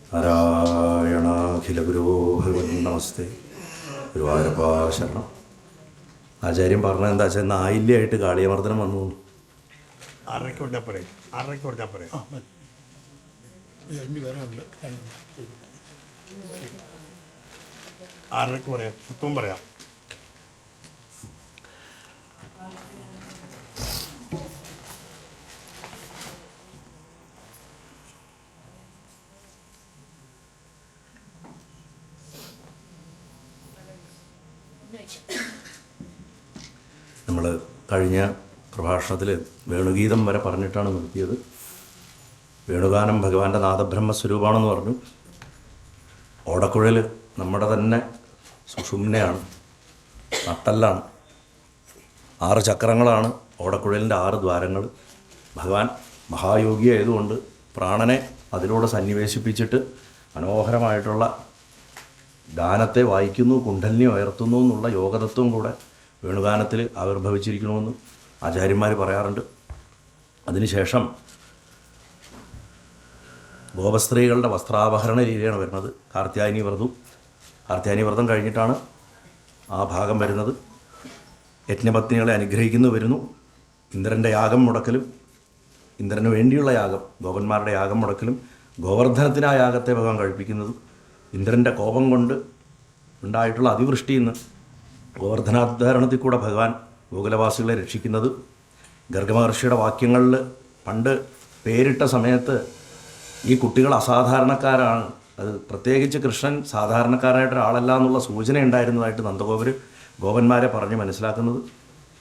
നാരായണാഖില ഗുരോ ഭഗവൻ നമസ്തേ. ഗുരുവായൂരപ്പാ ശരണം. ആചാര്യം പറഞ്ഞത് എന്താ വെച്ചാൽ ഇന്ന് ആയില്യമായിട്ട് കാളിയമർദ്ദനം വന്നു. 6:30 കൊടുത്താൽ പോരെ? 6:30 കൊടുത്താൽ പോരെ? 6:30 പറയാം, ഇപ്പം പറയാം. നമ്മൾ കഴിഞ്ഞ പ്രഭാഷണത്തിൽ വേണുഗീതം വരെ പറഞ്ഞിട്ടാണ് നിർത്തിയത്. വേണുഗാനം ഭഗവാന്റെ നാദബ്രഹ്മസ്വരൂപമാണെന്ന് പറഞ്ഞു. ഓടക്കുഴൽ നമ്മുടെ തന്നെ സുഷുമ്നയാണ്, നട്ടല്ലാണ്. 6 ചക്രങ്ങളാണ് ഓടക്കുഴലിൻ്റെ 6 ദ്വാരങ്ങൾ. ഭഗവാൻ മഹായോഗി ആയതുകൊണ്ട് പ്രാണനെ അതിലൂടെ സന്നിവേശിപ്പിച്ചിട്ട് മനോഹരമായിട്ടുള്ള ഗാനത്തെ വായിക്കുന്നു, കുണ്ഡലിനി ഉയർത്തുന്നു എന്നുള്ള യോഗതത്വം കൂടെ വേണുഗാനത്തിൽ ആവിർഭവിച്ചിരിക്കണമെന്ന് ആചാര്യന്മാർ പറയാറുണ്ട്. അതിനുശേഷം ഗോപസ്ത്രീകളുടെ വസ്ത്രാപഹരണ രീതിയാണ് വരുന്നത്. കാർത്യായനി വ്രതം കഴിഞ്ഞിട്ടാണ് ആ ഭാഗം വരുന്നത്. യജ്ഞപത്നികളെ അനുഗ്രഹിക്കുന്നു വരുന്നു. ഇന്ദ്രൻ്റെ യാഗം മുടക്കലും, ഇന്ദ്രന് വേണ്ടിയുള്ള യാഗം, ഗോപന്മാരുടെ യാഗം മുടക്കലും, ഗോവർദ്ധനത്തിന് ആ യാഗത്തെ ഭഗവാൻ കഴിപ്പിക്കുന്നതും, ഇന്ദ്രൻ്റെ കോപം കൊണ്ട് ഉണ്ടായിട്ടുള്ള അതിവൃഷ്ടിയിൽ നിന്ന് ഗോവർദ്ധനാധാരണത്തിൽ കൂടെ ഭഗവാൻ ഗോകുലവാസികളെ രക്ഷിക്കുന്നത്. ഗർഗമഹർഷിയുടെ വാക്യങ്ങളിൽ പണ്ട് പേരിട്ട സമയത്ത് ഈ കുട്ടികൾ അസാധാരണക്കാരാണ്, അത് പ്രത്യേകിച്ച് കൃഷ്ണൻ സാധാരണക്കാരായിട്ടൊരാളല്ല എന്നുള്ള സൂചന ഉണ്ടായിരുന്നതായിട്ട് നന്ദഗോപർ ഗോപന്മാരെ പറഞ്ഞ് മനസ്സിലാക്കുന്നത്.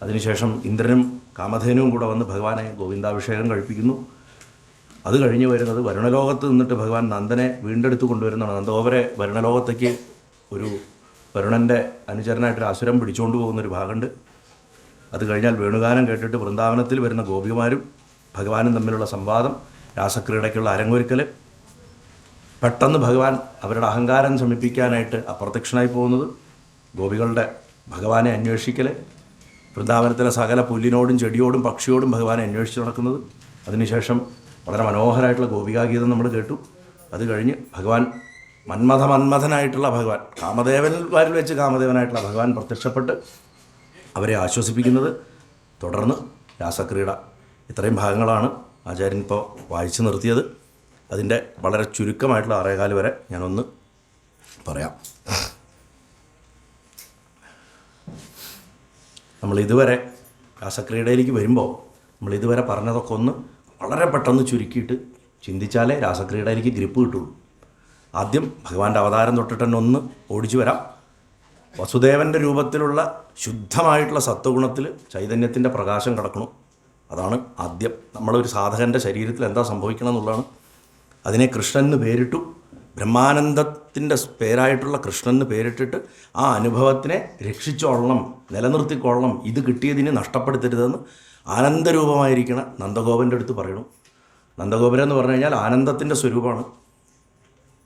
അതിനുശേഷം ഇന്ദ്രനും കാമധേനുവും കൂടെ വന്ന് ഭഗവാനെ ഗോവിന്ദാഭിഷേകം കഴിപ്പിക്കുന്നു. അത് കഴിഞ്ഞ് വരുന്നത് വരുണലോകത്ത് നിന്നിട്ട് ഭഗവാൻ നന്ദനെ വീണ്ടെടുത്ത് കൊണ്ടുവരുന്നതാണ്. നന്ദഗോപരെ വരുണലോകത്തേക്ക് ഒരു വരുണൻ്റെ അനുചരനായിട്ടൊരു അസുരം പിടിച്ചുകൊണ്ട് പോകുന്നൊരു ഭാഗമുണ്ട്. അത് കഴിഞ്ഞാൽ വേണുഗാനം കേട്ടിട്ട് വൃന്ദാവനത്തിൽ വരുന്ന ഗോപികമാരും ഭഗവാനും തമ്മിലുള്ള സംവാദം, രാസക്രീഡയ്ക്കുള്ള അരങ്ങൊരുക്കൽ. പെട്ടെന്ന് ഭഗവാൻ അവരുടെ അഹങ്കാരം ശമിപ്പിക്കാനായിട്ട് അപ്രത്യക്ഷനായി പോകുന്നത്, ഗോപികളുടെ ഭഗവാനെ അന്വേഷിക്കൽ, വൃന്ദാവനത്തിലെ സകല പുല്ലിനോടും ചെടിയോടും പക്ഷിയോടും ഭഗവാനെ അന്വേഷിച്ച് നടക്കുന്നത്. അതിനുശേഷം വളരെ മനോഹരമായിട്ടുള്ള ഗോപികാഗീതം നമ്മൾ കേട്ടു. അത് കഴിഞ്ഞ് ഭഗവാൻ മന്മഥനായിട്ടുള്ള ഭഗവാൻ, കാമദേവന്മാരിൽ വെച്ച് കാമദേവനായിട്ടുള്ള ഭഗവാൻ പ്രത്യക്ഷപ്പെട്ട് അവരെ ആശ്വസിപ്പിക്കുന്നത്. തുടർന്ന് രാസക്രീഡ. ഇത്രയും ഭാഗങ്ങളാണ് ആചാര്യൻ ഇപ്പോൾ വായിച്ചു നിർത്തിയത്. അതിൻ്റെ വളരെ ചുരുക്കമായിട്ടുള്ള 6:15 വരെ ഞാനൊന്ന് പറയാം. നമ്മളിതുവരെ രാസക്രീഡയിലേക്ക് വരുമ്പോൾ നമ്മളിതുവരെ പറഞ്ഞതൊക്കെ ഒന്ന് വളരെ പെട്ടെന്ന് ചുരുക്കിയിട്ട് ചിന്തിച്ചാലേ രാസക്രീഡയിലേക്ക് ഗ്രിപ്പ് കിട്ടുള്ളൂ. ആദ്യം ഭഗവാന്റെ അവതാരം തൊട്ടിട്ട് തന്നെ ഒന്ന് ഓടിച്ചു വരാം. വസുദേവൻ്റെ രൂപത്തിലുള്ള ശുദ്ധമായിട്ടുള്ള സത്വഗുണത്തിൽ ചൈതന്യത്തിൻ്റെ പ്രകാശം കിടക്കണം. അതാണ് ആദ്യം. നമ്മളൊരു സാധകൻ്റെ ശരീരത്തിൽ എന്താ സംഭവിക്കണം എന്നുള്ളതാണ്. അതിനെ കൃഷ്ണൻ എന്ന് പേരിട്ടു. ബ്രഹ്മാനന്ദത്തിൻ്റെ പേരായിട്ടുള്ള കൃഷ്ണൻ എന്ന് പേരിട്ടിട്ട് ആ അനുഭവത്തിനെ രക്ഷിച്ചോളണം, നിലനിർത്തിക്കൊള്ളണം, ഇത് കിട്ടിയതിന് നഷ്ടപ്പെടുത്തരുതെന്ന് ആനന്ദരൂപമായിരിക്കണ നന്ദഗോപൻ്റെ അടുത്ത് പറയണം. നന്ദഗോപുരം എന്ന് പറഞ്ഞു കഴിഞ്ഞാൽ ആനന്ദത്തിൻ്റെ സ്വരൂപമാണ്.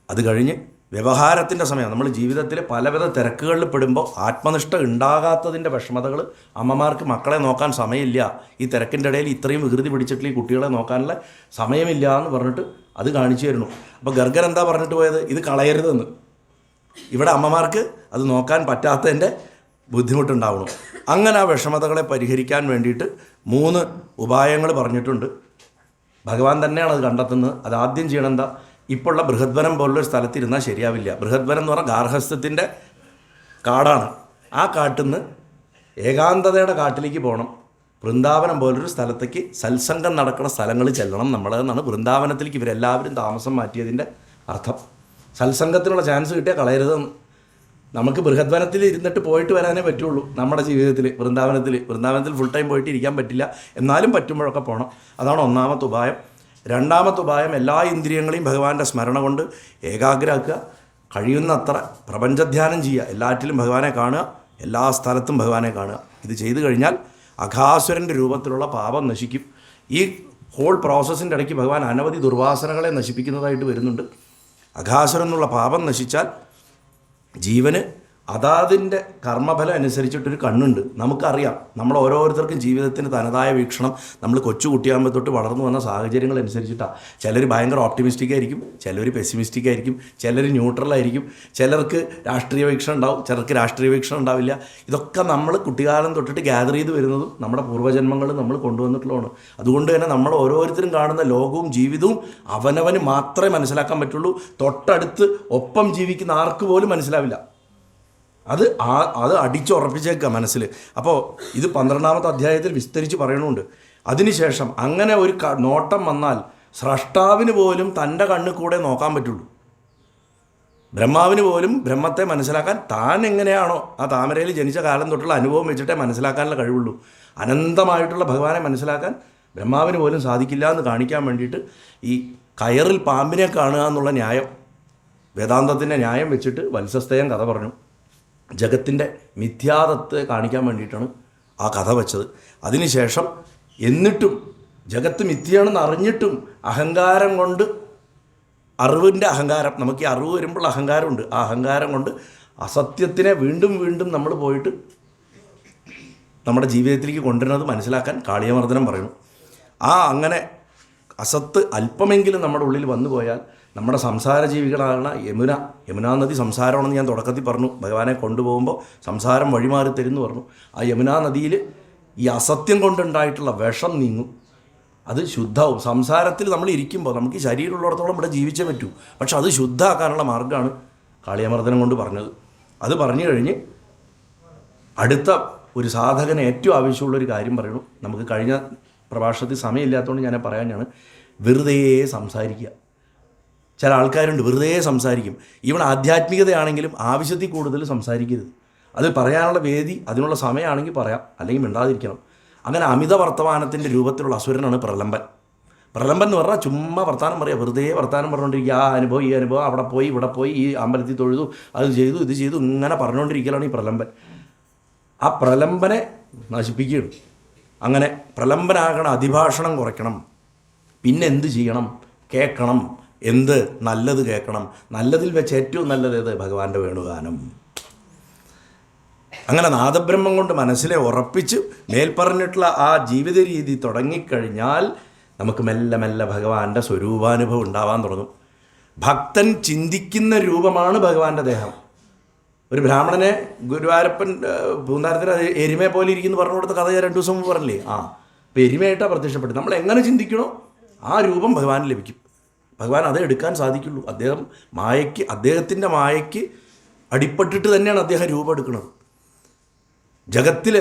അത് കഴിഞ്ഞ് വ്യവഹാരത്തിൻ്റെ സമയം, നമ്മൾ ജീവിതത്തിൽ പലവിധ തിരക്കുകളിൽ പെടുമ്പോൾ ആത്മനിഷ്ഠ ഉണ്ടാകാത്തതിൻ്റെ വിഷമതകൾ, അമ്മമാർക്ക് മക്കളെ നോക്കാൻ സമയമില്ല, ഈ തിരക്കിൻ്റെ ഇടയിൽ ഇത്രയും വികൃതി പിടിച്ചിട്ടുള്ള ഈ കുട്ടികളെ നോക്കാനുള്ള സമയമില്ല എന്ന് പറഞ്ഞിട്ട് അത് കാണിച്ചു തരുന്നു. അപ്പോൾ ഗർഗൻ എന്താ പറഞ്ഞിട്ട് പോയത്? ഇത് കളയരുതെന്ന്. ഇവിടെ അമ്മമാർക്ക് അത് നോക്കാൻ പറ്റാത്തതിൻ്റെ ബുദ്ധിമുട്ടുണ്ടാവണം. അങ്ങനെ ആ വിഷമതകളെ പരിഹരിക്കാൻ വേണ്ടിയിട്ട് 3 ഉപായങ്ങൾ പറഞ്ഞിട്ടുണ്ട്. ഭഗവാൻ തന്നെയാണ് അത് കണ്ടെത്തുന്നത്. അത് ആദ്യം ചെയ്യണം എന്താ? ഇപ്പോഴുള്ള ബൃഹദ്വനം പോലുള്ളൊരു സ്ഥലത്തിരുന്നാൽ ശരിയാവില്ല. ബൃഹദ്വനം എന്ന് പറഞ്ഞാൽ ഗാർഹസ്ഥ്യത്തിൻ്റെ കാടാണ്. ആ കാട്ടിൽ നിന്ന് ഏകാന്തതയുടെ കാട്ടിലേക്ക് പോകണം. വൃന്ദാവനം പോലൊരു സ്ഥലത്തേക്ക് സത്സംഗം നടക്കുന്ന സ്ഥലങ്ങളിൽ ചെല്ലണം നമ്മളെന്നാണ് വൃന്ദാവനത്തിലേക്ക് ഇവരെല്ലാവരും താമസം മാറ്റിയതിൻ്റെ അർത്ഥം. സത്സംഗത്തിനുള്ള ചാൻസ് കിട്ടിയാൽ കളയരുതെന്ന്. നമുക്ക് ബൃഹദ്വനത്തിൽ ഇരുന്നിട്ട് പോയിട്ട് വരാനേ പറ്റുള്ളൂ നമ്മുടെ ജീവിതത്തിൽ. വൃന്ദാവനത്തിൽ ഫുൾ ടൈം പോയിട്ട് ഇരിക്കാൻ പറ്റില്ല, എന്നാലും പറ്റുമ്പോഴൊക്കെ പോകണം. അതാണ് ഒന്നാമത്തെ ഉപായം. രണ്ടാമത്തെ ഉപായം, എല്ലാ ഇന്ദ്രിയങ്ങളെയും ഭഗവാന്റെ സ്മരണ കൊണ്ട് ഏകാഗ്രമാക്കുക. കഴിയുന്നത്ര പ്രപഞ്ചധ്യാനം ചെയ്യുക. എല്ലാറ്റിലും ഭഗവാനെ കാണുക, എല്ലാ സ്ഥലത്തും ഭഗവാനെ കാണുക. ഇത് ചെയ്തു കഴിഞ്ഞാൽ അഘാസുരൻ്റെ രൂപത്തിലുള്ള പാപം നശിക്കും. ഈ ഹോൾ പ്രോസസ്സിൻ്റെ ഇടയ്ക്ക് ഭഗവാൻ അനവധി ദുർവാസനകളെ നശിപ്പിക്കുന്നതായിട്ട് വരുന്നുണ്ട്. അഘാസുരൻ എന്നുള്ള പാപം നശിച്ചാൽ ജീവന് അതാതിൻ്റെ കർമ്മഫലം അനുസരിച്ചിട്ടൊരു കണ്ണുണ്ട്. നമുക്കറിയാം, നമ്മൾ ഓരോരുത്തർക്കും ജീവിതത്തിന് തനതായ വീക്ഷണം. നമ്മൾ കൊച്ചുകുട്ടിയാകുമ്പോൾ തൊട്ട് വളർന്നു വന്ന സാഹചര്യങ്ങൾ അനുസരിച്ചിട്ടാണ്. ചിലർ ഭയങ്കര ഓപ്റ്റിമിസ്റ്റിക് ആയിരിക്കും, ചിലർ പെസിമിസ്റ്റിക് ആയിരിക്കും, ചിലർ ന്യൂട്രലായിരിക്കും, ചിലർക്ക് രാഷ്ട്രീയ വീക്ഷണം ഉണ്ടാവും, ചിലർക്ക് രാഷ്ട്രീയ വീക്ഷണം ഉണ്ടാവില്ല. ഇതൊക്കെ നമ്മൾ കുട്ടിക്കാലം തൊട്ടിട്ട് ഗ്യാദർ ചെയ്ത് വരുന്നതും നമ്മുടെ പൂർവ്വജന്മങ്ങൾ നമ്മൾ കൊണ്ടുവന്നിട്ടുള്ളതാണ്. അതുകൊണ്ട് തന്നെ നമ്മൾ ഓരോരുത്തരും കാണുന്ന ലോകവും ജീവിതവും അവനവന് മാത്രമേ മനസ്സിലാക്കാൻ പറ്റുള്ളൂ. തൊട്ടടുത്ത് ഒപ്പം ജീവിക്കുന്ന ആർക്ക് പോലും മനസ്സിലാവില്ല. അത് അടിച്ചുറപ്പിച്ചേക്കുക മനസ്സിൽ. അപ്പോൾ ഇത് 12-ാമത്തെ അധ്യായത്തിൽ വിസ്തരിച്ച് പറയണമുണ്ട്. അതിനുശേഷം അങ്ങനെ ഒരു നോട്ടം വന്നാൽ സ്രഷ്ടാവിന് പോലും തൻ്റെ കണ്ണിൽ കൂടെ നോക്കാൻ പറ്റുള്ളൂ. ബ്രഹ്മാവിന് പോലും ബ്രഹ്മത്തെ മനസ്സിലാക്കാൻ താൻ എങ്ങനെയാണോ ആ താമരയിൽ ജനിച്ച കാലം തൊട്ടുള്ള അനുഭവം വെച്ചിട്ടേ മനസ്സിലാക്കാനുള്ള കഴിവുള്ളൂ. അനന്തമായിട്ടുള്ള ഭഗവാനെ മനസ്സിലാക്കാൻ ബ്രഹ്മാവിന് പോലും സാധിക്കില്ല എന്ന് കാണിക്കാൻ വേണ്ടിയിട്ട് ഈ കയറിൽ പാമ്പിനെ കാണുക എന്നുള്ള ന്യായം, വേദാന്തത്തിൻ്റെ ന്യായം വെച്ചിട്ട് വത്സസ്തയം കഥ പറഞ്ഞു. ജഗത്തിൻ്റെ മിഥ്യാതത്തെ കാണിക്കാൻ വേണ്ടിയിട്ടാണ് ആ കഥ വെച്ചത്. അതിനുശേഷം എന്നിട്ടും ജഗത്ത് മിഥ്യയാണെന്ന് അറിഞ്ഞിട്ടും അഹങ്കാരം കൊണ്ട്, അറിവിൻ്റെ അഹങ്കാരം, നമുക്ക് ഈ അറിവ് വരുമ്പോൾ അഹങ്കാരമുണ്ട്, ആ അഹങ്കാരം കൊണ്ട് അസത്യത്തിനെ വീണ്ടും വീണ്ടും നമ്മൾ പോയിട്ട് നമ്മുടെ ജീവിതത്തിലേക്ക് കൊണ്ടുവരുന്നത് മനസ്സിലാക്കാൻ കാളിയമർദ്ദനം പറയുന്നു. അങ്ങനെ അസത്ത് അല്പമെങ്കിലും നമ്മുടെ ഉള്ളിൽ വന്നു പോയാൽ നമ്മുടെ സംസാര ജീവികളാണ് യമുനാ നദി സംസാരമാണെന്ന് ഞാൻ തുടക്കത്തിൽ പറഞ്ഞു. ഭഗവാനെ കൊണ്ടുപോകുമ്പോൾ സംസാരം വഴിമാറി തരുമെന്ന് പറഞ്ഞു. ആ യമുനാ നദിയിൽ ഈ അസത്യം കൊണ്ടുണ്ടായിട്ടുള്ള വിഷം നീങ്ങും, അത് ശുദ്ധവും. സംസാരത്തിൽ നമ്മൾ ഇരിക്കുമ്പോൾ നമുക്ക് ഈ ശരീരമുള്ളിടത്തോളം ഇവിടെ ജീവിച്ചേ പറ്റൂ. പക്ഷെ അത് ശുദ്ധമാക്കാനുള്ള മാർഗ്ഗമാണ് കാളിയമർദ്ദനം കൊണ്ട് പറഞ്ഞത്. അത് പറഞ്ഞു കഴിഞ്ഞ് അടുത്ത ഒരു സാധകന് ഏറ്റവും ആവശ്യമുള്ളൊരു കാര്യം പറയണു. നമുക്ക് കഴിഞ്ഞ പ്രഭാഷണത്തിൽ സമയമില്ലാത്തതുകൊണ്ട് ഞാൻ പറയാനാണ്. വെറുതെ സംസാരിക്കുക. ചില ആൾക്കാരുണ്ട് വെറുതെ സംസാരിക്കും. ഇവിടെ ആധ്യാത്മികതയാണെങ്കിലും ആവശ്യത്തിൽ കൂടുതൽ സംസാരിക്കരുത്. അത് പറയാനുള്ള വേദി, അതിനുള്ള സമയമാണെങ്കിൽ പറയാം, അല്ലെങ്കിൽ മിണ്ടാതിരിക്കണം. അങ്ങനെ അമിത വർത്തമാനത്തിൻ്റെ രൂപത്തിലുള്ള അസുരനാണ് പ്രലംബൻ. പ്രലംബൻ എന്ന് പറഞ്ഞാൽ ചുമ്മാ വർത്താനം പറയുക, വെറുതെ വർത്താനം പറഞ്ഞുകൊണ്ടിരിക്കുക. ആ അനുഭവം ഈ അനുഭവം, അവിടെ പോയി ഇവിടെ പോയി, ഈ അമ്പലത്തിൽ തൊഴുതു, അത് ചെയ്തു ഇത് ചെയ്തു, ഇങ്ങനെ പറഞ്ഞുകൊണ്ടിരിക്കലാണ് ഈ പ്രലംബൻ. ആ പ്രലംബനെ നശിപ്പിക്കുകയാണ്. അങ്ങനെ പ്രലംബനാകണം, അതിഭാഷണം കുറയ്ക്കണം. പിന്നെ എന്ത് ചെയ്യണം? കേൾക്കണം. എന്ത്? നല്ലത് കേൾക്കണം. നല്ലതിൽ വെച്ച് ഏറ്റവും നല്ലത് ഏത്? ഭഗവാന്റെ വേണുഗാനം. അങ്ങനെ നാദബ്രഹ്മം കൊണ്ട് മനസ്സിലെ ഉറപ്പിച്ച് മേൽപ്പറഞ്ഞിട്ടുള്ള ആ ജീവിത രീതി തുടങ്ങിക്കഴിഞ്ഞാൽ നമുക്ക് മെല്ലെ മെല്ലെ ഭഗവാന്റെ സ്വരൂപാനുഭവം ഉണ്ടാവാൻ തുടങ്ങും. ഭക്തൻ ചിന്തിക്കുന്ന രൂപമാണ് ഭഗവാന്റെ ദേഹം. ഒരു ബ്രാഹ്മണനെ ഗുരുവായൂരപ്പൻ പൂന്താരത്തിൽ അത് എരുമയെ പോലെ ഇരിക്കുന്നു പറഞ്ഞു കൊടുത്ത കഥ ഞാൻ 2 ദിവസം മുമ്പ് പറഞ്ഞില്ലേ? അപ്പോൾ എരുമയായിട്ടാണ് പ്രത്യക്ഷപ്പെട്ടത്. നമ്മൾ എങ്ങനെ ചിന്തിക്കണോ ആ രൂപം ഭഗവാന് ലഭിക്കും. ഭഗവാൻ അതേ എടുക്കാൻ സാധിക്കുള്ളൂ. അദ്ദേഹത്തിൻ്റെ മായയ്ക്ക് അടിപ്പെട്ടിട്ട് തന്നെയാണ് അദ്ദേഹം രൂപം എടുക്കുന്നത്. ജഗത്തിൽ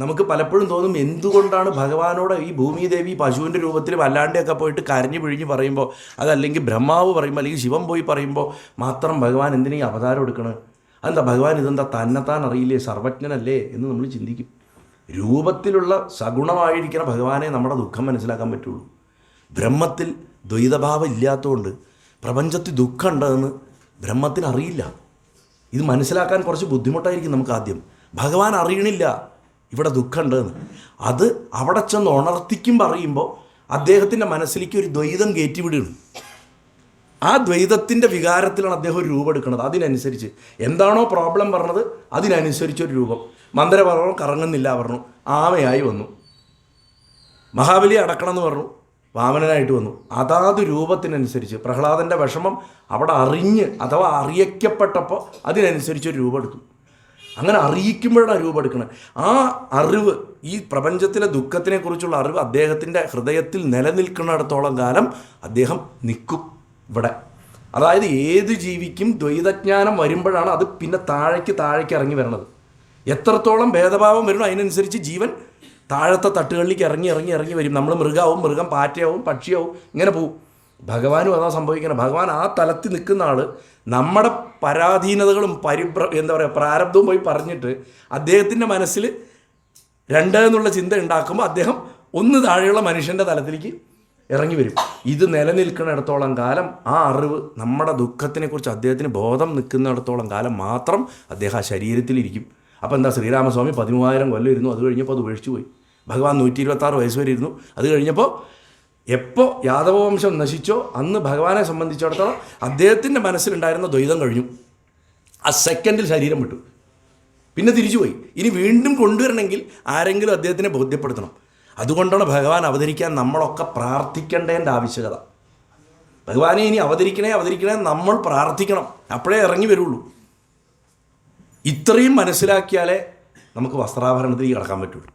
നമുക്ക് പലപ്പോഴും തോന്നും എന്തുകൊണ്ടാണ് ഭഗവാനോട് ഈ ഭൂമിദേവി പശുവിൻ്റെ രൂപത്തിൽ വല്ലാണ്ടെയൊക്കെ പോയിട്ട് കരഞ്ഞു പിഴിഞ്ഞ് പറയുമ്പോൾ, അതല്ലെങ്കിൽ ബ്രഹ്മാവ് പറയുമ്പോൾ, അല്ലെങ്കിൽ ശിവൻ പോയി പറയുമ്പോൾ മാത്രം ഭഗവാൻ എന്തിനാ ഈ അവതാരം എടുക്കണത്? അതെന്താ ഭഗവാൻ ഇതെന്താ തന്നെത്താൻ അറിയില്ലേ, സർവജ്ഞനല്ലേ എന്ന് നമ്മൾ ചിന്തിക്കും. രൂപത്തിലുള്ള സഗുണമായിരിക്കുന്ന ഭഗവാനെ നമ്മുടെ ദുഃഖം മനസ്സിലാക്കാൻ പറ്റുള്ളൂ. ബ്രഹ്മത്തിൽ ദ്വൈതഭാവം ഇല്ലാത്തതുകൊണ്ട് പ്രപഞ്ചത്തിൽ ദുഃഖം ഉണ്ടെന്ന് ബ്രഹ്മത്തിന് അറിയില്ല. ഇത് മനസ്സിലാക്കാൻ കുറച്ച് ബുദ്ധിമുട്ടായിരിക്കും നമുക്ക് ആദ്യം. ഭഗവാൻ അറിയണില്ല ഇവിടെ ദുഃഖമുണ്ടെന്ന്. അത് അവിടെ ചെന്ന് ഉണർത്തിക്കുമ്പോൾ അറിയുമ്പോൾ അദ്ദേഹത്തിൻ്റെ മനസ്സിലേക്ക് ഒരു ദ്വൈതം കയറ്റിവിടുകയാണ്. ആ ദ്വൈതത്തിൻ്റെ വികാരത്തിലാണ് അദ്ദേഹം ഒരു രൂപം എടുക്കുന്നത്. അതിനനുസരിച്ച് എന്താണോ പ്രോബ്ലം പറഞ്ഞത് അതിനനുസരിച്ചൊരു രൂപം. മന്ദര പറഞ്ഞു, കറങ്ങുന്നില്ല പറഞ്ഞു, ആമയായി വന്നു. മഹാബലി അടക്കണം എന്ന് പറഞ്ഞു, വാമനനായിട്ട് വന്നു. അതാത് രൂപത്തിനനുസരിച്ച് പ്രഹ്ലാദൻ്റെ വിഷമം അവിടെ അറിഞ്ഞ് അഥവാ അറിയിക്കപ്പെട്ടപ്പോൾ അതിനനുസരിച്ചൊരു രൂപം എടുക്കും. അങ്ങനെ അറിയിക്കുമ്പോഴാണ് രൂപം എടുക്കുന്നത്. ആ അറിവ്, ഈ പ്രപഞ്ചത്തിലെ ദുഃഖത്തിനെക്കുറിച്ചുള്ള അറിവ് അദ്ദേഹത്തിൻ്റെ ഹൃദയത്തിൽ നിലനിൽക്കുന്നിടത്തോളം കാലം അദ്ദേഹം നിൽക്കും ഇവിടെ. അതായത് ഏത് ജീവിക്കും ദ്വൈതജ്ഞാനം വരുമ്പോഴാണ് അത് പിന്നെ താഴേക്ക് ഇറങ്ങി വരണത്. എത്രത്തോളം ഭേദഭാവം വരുന്നു അതിനനുസരിച്ച് ജീവൻ താഴത്തെ തട്ടുകളിലേക്ക് ഇറങ്ങി വരും. നമ്മൾ മൃഗം പാറ്റയാവും, പക്ഷിയാവും, ഇങ്ങനെ പോവും. ഭഗവാനും അതാ സംഭവിക്കണം. ഭഗവാൻ ആ തലത്തിൽ നിൽക്കുന്ന ആൾ നമ്മുടെ പരാധീനതകളും പ്രാരബ്ധവും പോയി പറഞ്ഞിട്ട് അദ്ദേഹത്തിൻ്റെ മനസ്സിൽ 2 എന്നുള്ള ചിന്ത ഉണ്ടാക്കുമ്പോൾ അദ്ദേഹം ഒന്ന് താഴെയുള്ള മനുഷ്യൻ്റെ തലത്തിലേക്ക് ഇറങ്ങി വരും. ഇത് നിലനിൽക്കുന്നിടത്തോളം കാലം ആ അറിവ് നമ്മുടെ ദുഃഖത്തിനെക്കുറിച്ച് അദ്ദേഹത്തിന് ബോധം നിൽക്കുന്നിടത്തോളം കാലം മാത്രം അദ്ദേഹം ആ ശരീരത്തിലിരിക്കും. അപ്പോൾ എന്താ, ശ്രീരാമസ്വാമി 13,000 കൊല്ലം ഇരുന്നു. അത് കഴിഞ്ഞപ്പോൾ അത് ഉപേക്ഷിച്ചു പോയി. ഭഗവാൻ 126 വയസ്സ് വരെ ഇരുന്നു. അത് കഴിഞ്ഞപ്പോൾ എപ്പോൾ യാദവവംശം നശിച്ചോ അന്ന് ഭഗവാനെ സംബന്ധിച്ചിടത്തോളം അദ്ദേഹത്തിൻ്റെ മനസ്സിലുണ്ടായിരുന്ന ദ്വൈതം കഴിഞ്ഞു. ആ സെക്കൻഡിൽ ശരീരം വിട്ടു. പിന്നെ തിരിച്ചുപോയി. ഇനി വീണ്ടും കൊണ്ടുവരണമെങ്കിൽ ആരെങ്കിലും അദ്ദേഹത്തിനെ ബോധ്യപ്പെടുത്തണം. അതുകൊണ്ടാണ് ഭഗവാൻ അവതരിക്കാൻ നമ്മളൊക്കെ പ്രാർത്ഥിക്കേണ്ടതിൻ്റെ ആവശ്യകത. ഭഗവാനെ ഇനി അവതരിക്കണേ നമ്മൾ പ്രാർത്ഥിക്കണം, അപ്പോഴേ ഇറങ്ങി വരുള്ളൂ. ഇത്രയും മനസ്സിലാക്കിയാലേ നമുക്ക് വസ്ത്രാഭരണത്തിലേക്ക് കടക്കാൻ പറ്റുള്ളൂ.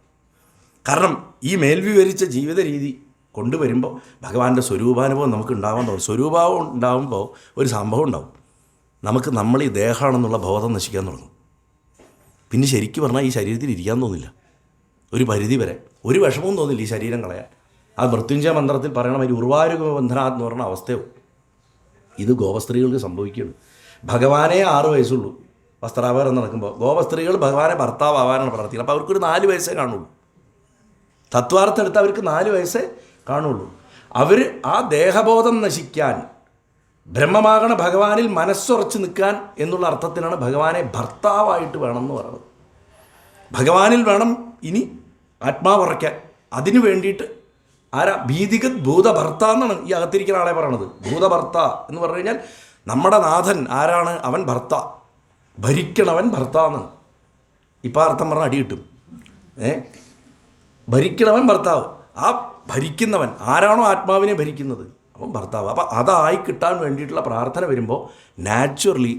കാരണം ഈ മേൽവിവരിച്ച ജീവിത രീതി കൊണ്ടുവരുമ്പോൾ ഭഗവാന്റെ സ്വരൂപാനുഭവം നമുക്ക് ഉണ്ടാവാൻ തുടങ്ങും. സ്വരൂപാവം ഉണ്ടാകുമ്പോൾ ഒരു സംഭവം ഉണ്ടാവും, നമുക്ക് നമ്മൾ ഈ ദേഹമാണെന്നുള്ള ബോധം നശിക്കാൻ തുടങ്ങും. പിന്നെ ശരിക്കും പറഞ്ഞാൽ ഈ ശരീരത്തിൽ ഇരിക്കാൻ തോന്നില്ല, ഒരു പരിധി വരെ ഒരു വിഷമവും തോന്നില്ല ഈ ശരീരം കളയാൻ. ആ മൃത്യുഞ്ജയ മന്ത്രത്തിൽ പറയണ ഒരു ഉർവാരുക ബന്ധനാഥ് എന്ന് പറഞ്ഞ അവസ്ഥയോ ഇത് ഗോപസ്ത്രീകൾക്ക് സംഭവിക്കുകയാണ്. ഭഗവാനെ 6 വയസ്സുള്ളൂ വസ്ത്രാപഹരണം നടക്കുമ്പോൾ. ഗോപസ്ത്രീകൾ ഭഗവാനെ ഭർത്താവാകാനാണ് പ്രാർത്ഥിക്കുന്നത്. അപ്പോൾ അവർക്കൊരു 4 വയസ്സേ കാണുള്ളൂ. തത്വാർത്ഥം എടുത്ത് അവർക്ക് 4 വയസ്സേ കാണുള്ളൂ. അവർ ആ ദേഹബോധം നശിക്കാൻ, ബ്രഹ്മമാകണ ഭഗവാനിൽ മനസ്സുറച്ച് നിൽക്കാൻ എന്നുള്ള അർത്ഥത്തിനാണ് ഭഗവാനെ ഭർത്താവായിട്ട് വേണമെന്ന് പറയുന്നത്. ഭഗവാനിൽ വേണം ഇനി ആത്മാവുറയ്ക്കാൻ. അതിനു വേണ്ടിയിട്ട് ഭീതികത് ഭൂതഭർത്ത എന്നാണ് ഈ അകത്തിരിക്കുന്ന ആളെ പറയണത്. ഭൂതഭർത്ത എന്ന് പറഞ്ഞു കഴിഞ്ഞാൽ നമ്മുടെ നാഥൻ ആരാണ്? അവൻ ഭർത്ത, ഭരിക്കണവൻ ഭർത്ത എന്നാണ്. ഇപ്പം അർത്ഥം പറഞ്ഞാൽ അടി കിട്ടും. ഭരിക്കണവൻ ഭർത്താവ്. ആ ഭരിക്കുന്നവൻ ആരാണോ ആത്മാവിനെ ഭരിക്കുന്നത് അവൻ ഭർത്താവ്. അപ്പം അതായി കിട്ടാൻ വേണ്ടിയിട്ടുള്ള പ്രാർത്ഥന വരുമ്പോൾ നാച്ചുറലി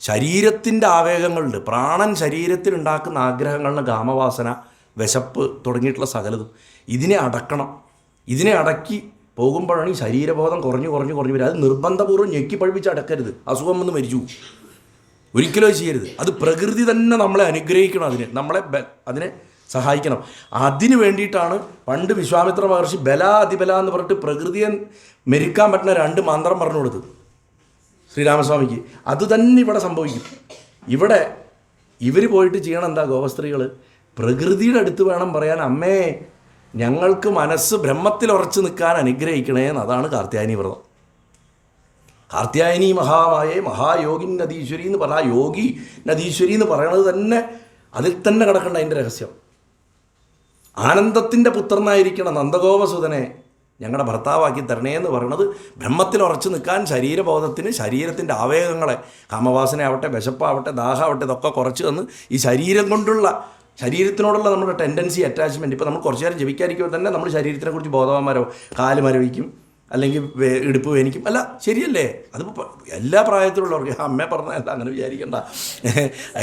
ശരീരത്തിൻ്റെ ആവേഗങ്ങളുണ്ട്. പ്രാണൻ ശരീരത്തിലുണ്ടാക്കുന്ന ആഗ്രഹങ്ങളിന് കാമവാസന, വിശപ്പ് തുടങ്ങിയിട്ടുള്ള സകലതും ഇതിനെ അടക്കണം. ഇതിനെ അടക്കി പോകുമ്പോഴാണ് ഈ ശരീരബോധം കുറഞ്ഞു വരിക. അത് നിർബന്ധപൂർവ്വം ഞെക്കി പഴിപ്പിച്ച് അടക്കരുത്. അസുഖം വന്ന് മരിച്ചു ഒരിക്കലും ചെയ്യരുത്. അത് പ്രകൃതി തന്നെ നമ്മളെ അനുഗ്രഹിക്കണം, അതിനെ സഹായിക്കണം. അതിന് വേണ്ടിയിട്ടാണ് പണ്ട് വിശ്വാമിത്ര മഹർഷി ബല അതിബല എന്ന് പറഞ്ഞിട്ട് പ്രകൃതിയെ മെരുക്കാൻ പറ്റുന്ന 2 മന്ത്രം പറഞ്ഞു കൊടുത്തത് ശ്രീരാമസ്വാമിക്ക്. അത് തന്നെ ഇവിടെ സംഭവിക്കും. ഇവിടെ ഇവർ പോയിട്ട് ചെയ്യണം എന്താ? ഗോപസ്ത്രീകൾ പ്രകൃതിയുടെ അടുത്ത് വേണം പറയാൻ, അമ്മേ ഞങ്ങൾക്ക് മനസ്സ് ബ്രഹ്മത്തിൽ ഉറച്ചു നിൽക്കാൻ അനുഗ്രഹിക്കണേ എന്ന്. അതാണ് കാർത്യായനി വ്രതം. കാർത്യായനി മഹാമായേ മഹായോഗിൻ നദീശ്വരി എന്ന് പറഞ്ഞാൽ യോഗി നദീശ്വരി എന്ന് പറയണത് തന്നെ അതിൽ തന്നെ കിടക്കേണ്ട അതിൻ്റെ രഹസ്യം. ആനന്ദത്തിൻ്റെ പുത്രനായിരിക്കണം നന്ദഗോപസുതനെ ഞങ്ങളുടെ ഭർത്താവാക്കി തരണേ എന്ന് പറയുന്നത് ബ്രഹ്മത്തിൽ ഉറച്ചു നിൽക്കാൻ ശരീരബോധത്തിന്, ശരീരത്തിൻ്റെ ആവേഗങ്ങളെ, കാമവാസനയാവട്ടെ, വിശപ്പാവട്ടെ, ദാഹമാവട്ടെ, ഇതൊക്കെ കുറച്ച് തന്ന് ഈ ശരീരത്തിനോടുള്ള നമ്മുടെ ടെൻഡൻസി, അറ്റാച്ച്മെൻറ്റ്. ഇപ്പോൾ നമ്മൾ കുറച്ച് നേരം ജപിക്കാതിരിക്കുമ്പോൾ തന്നെ നമ്മൾ ശരീരത്തിനെക്കുറിച്ച് ബോധവാന്മാരോ, കാല് മരവിക്കും, അല്ലെങ്കിൽ ഇടുപ്പ് വേനിക്കും. അല്ല, ശരിയല്ലേ? അതിപ്പോൾ എല്ലാ പ്രായത്തിലുള്ളവർക്ക്, അമ്മയെ പറഞ്ഞല്ല അങ്ങനെ വിചാരിക്കേണ്ട,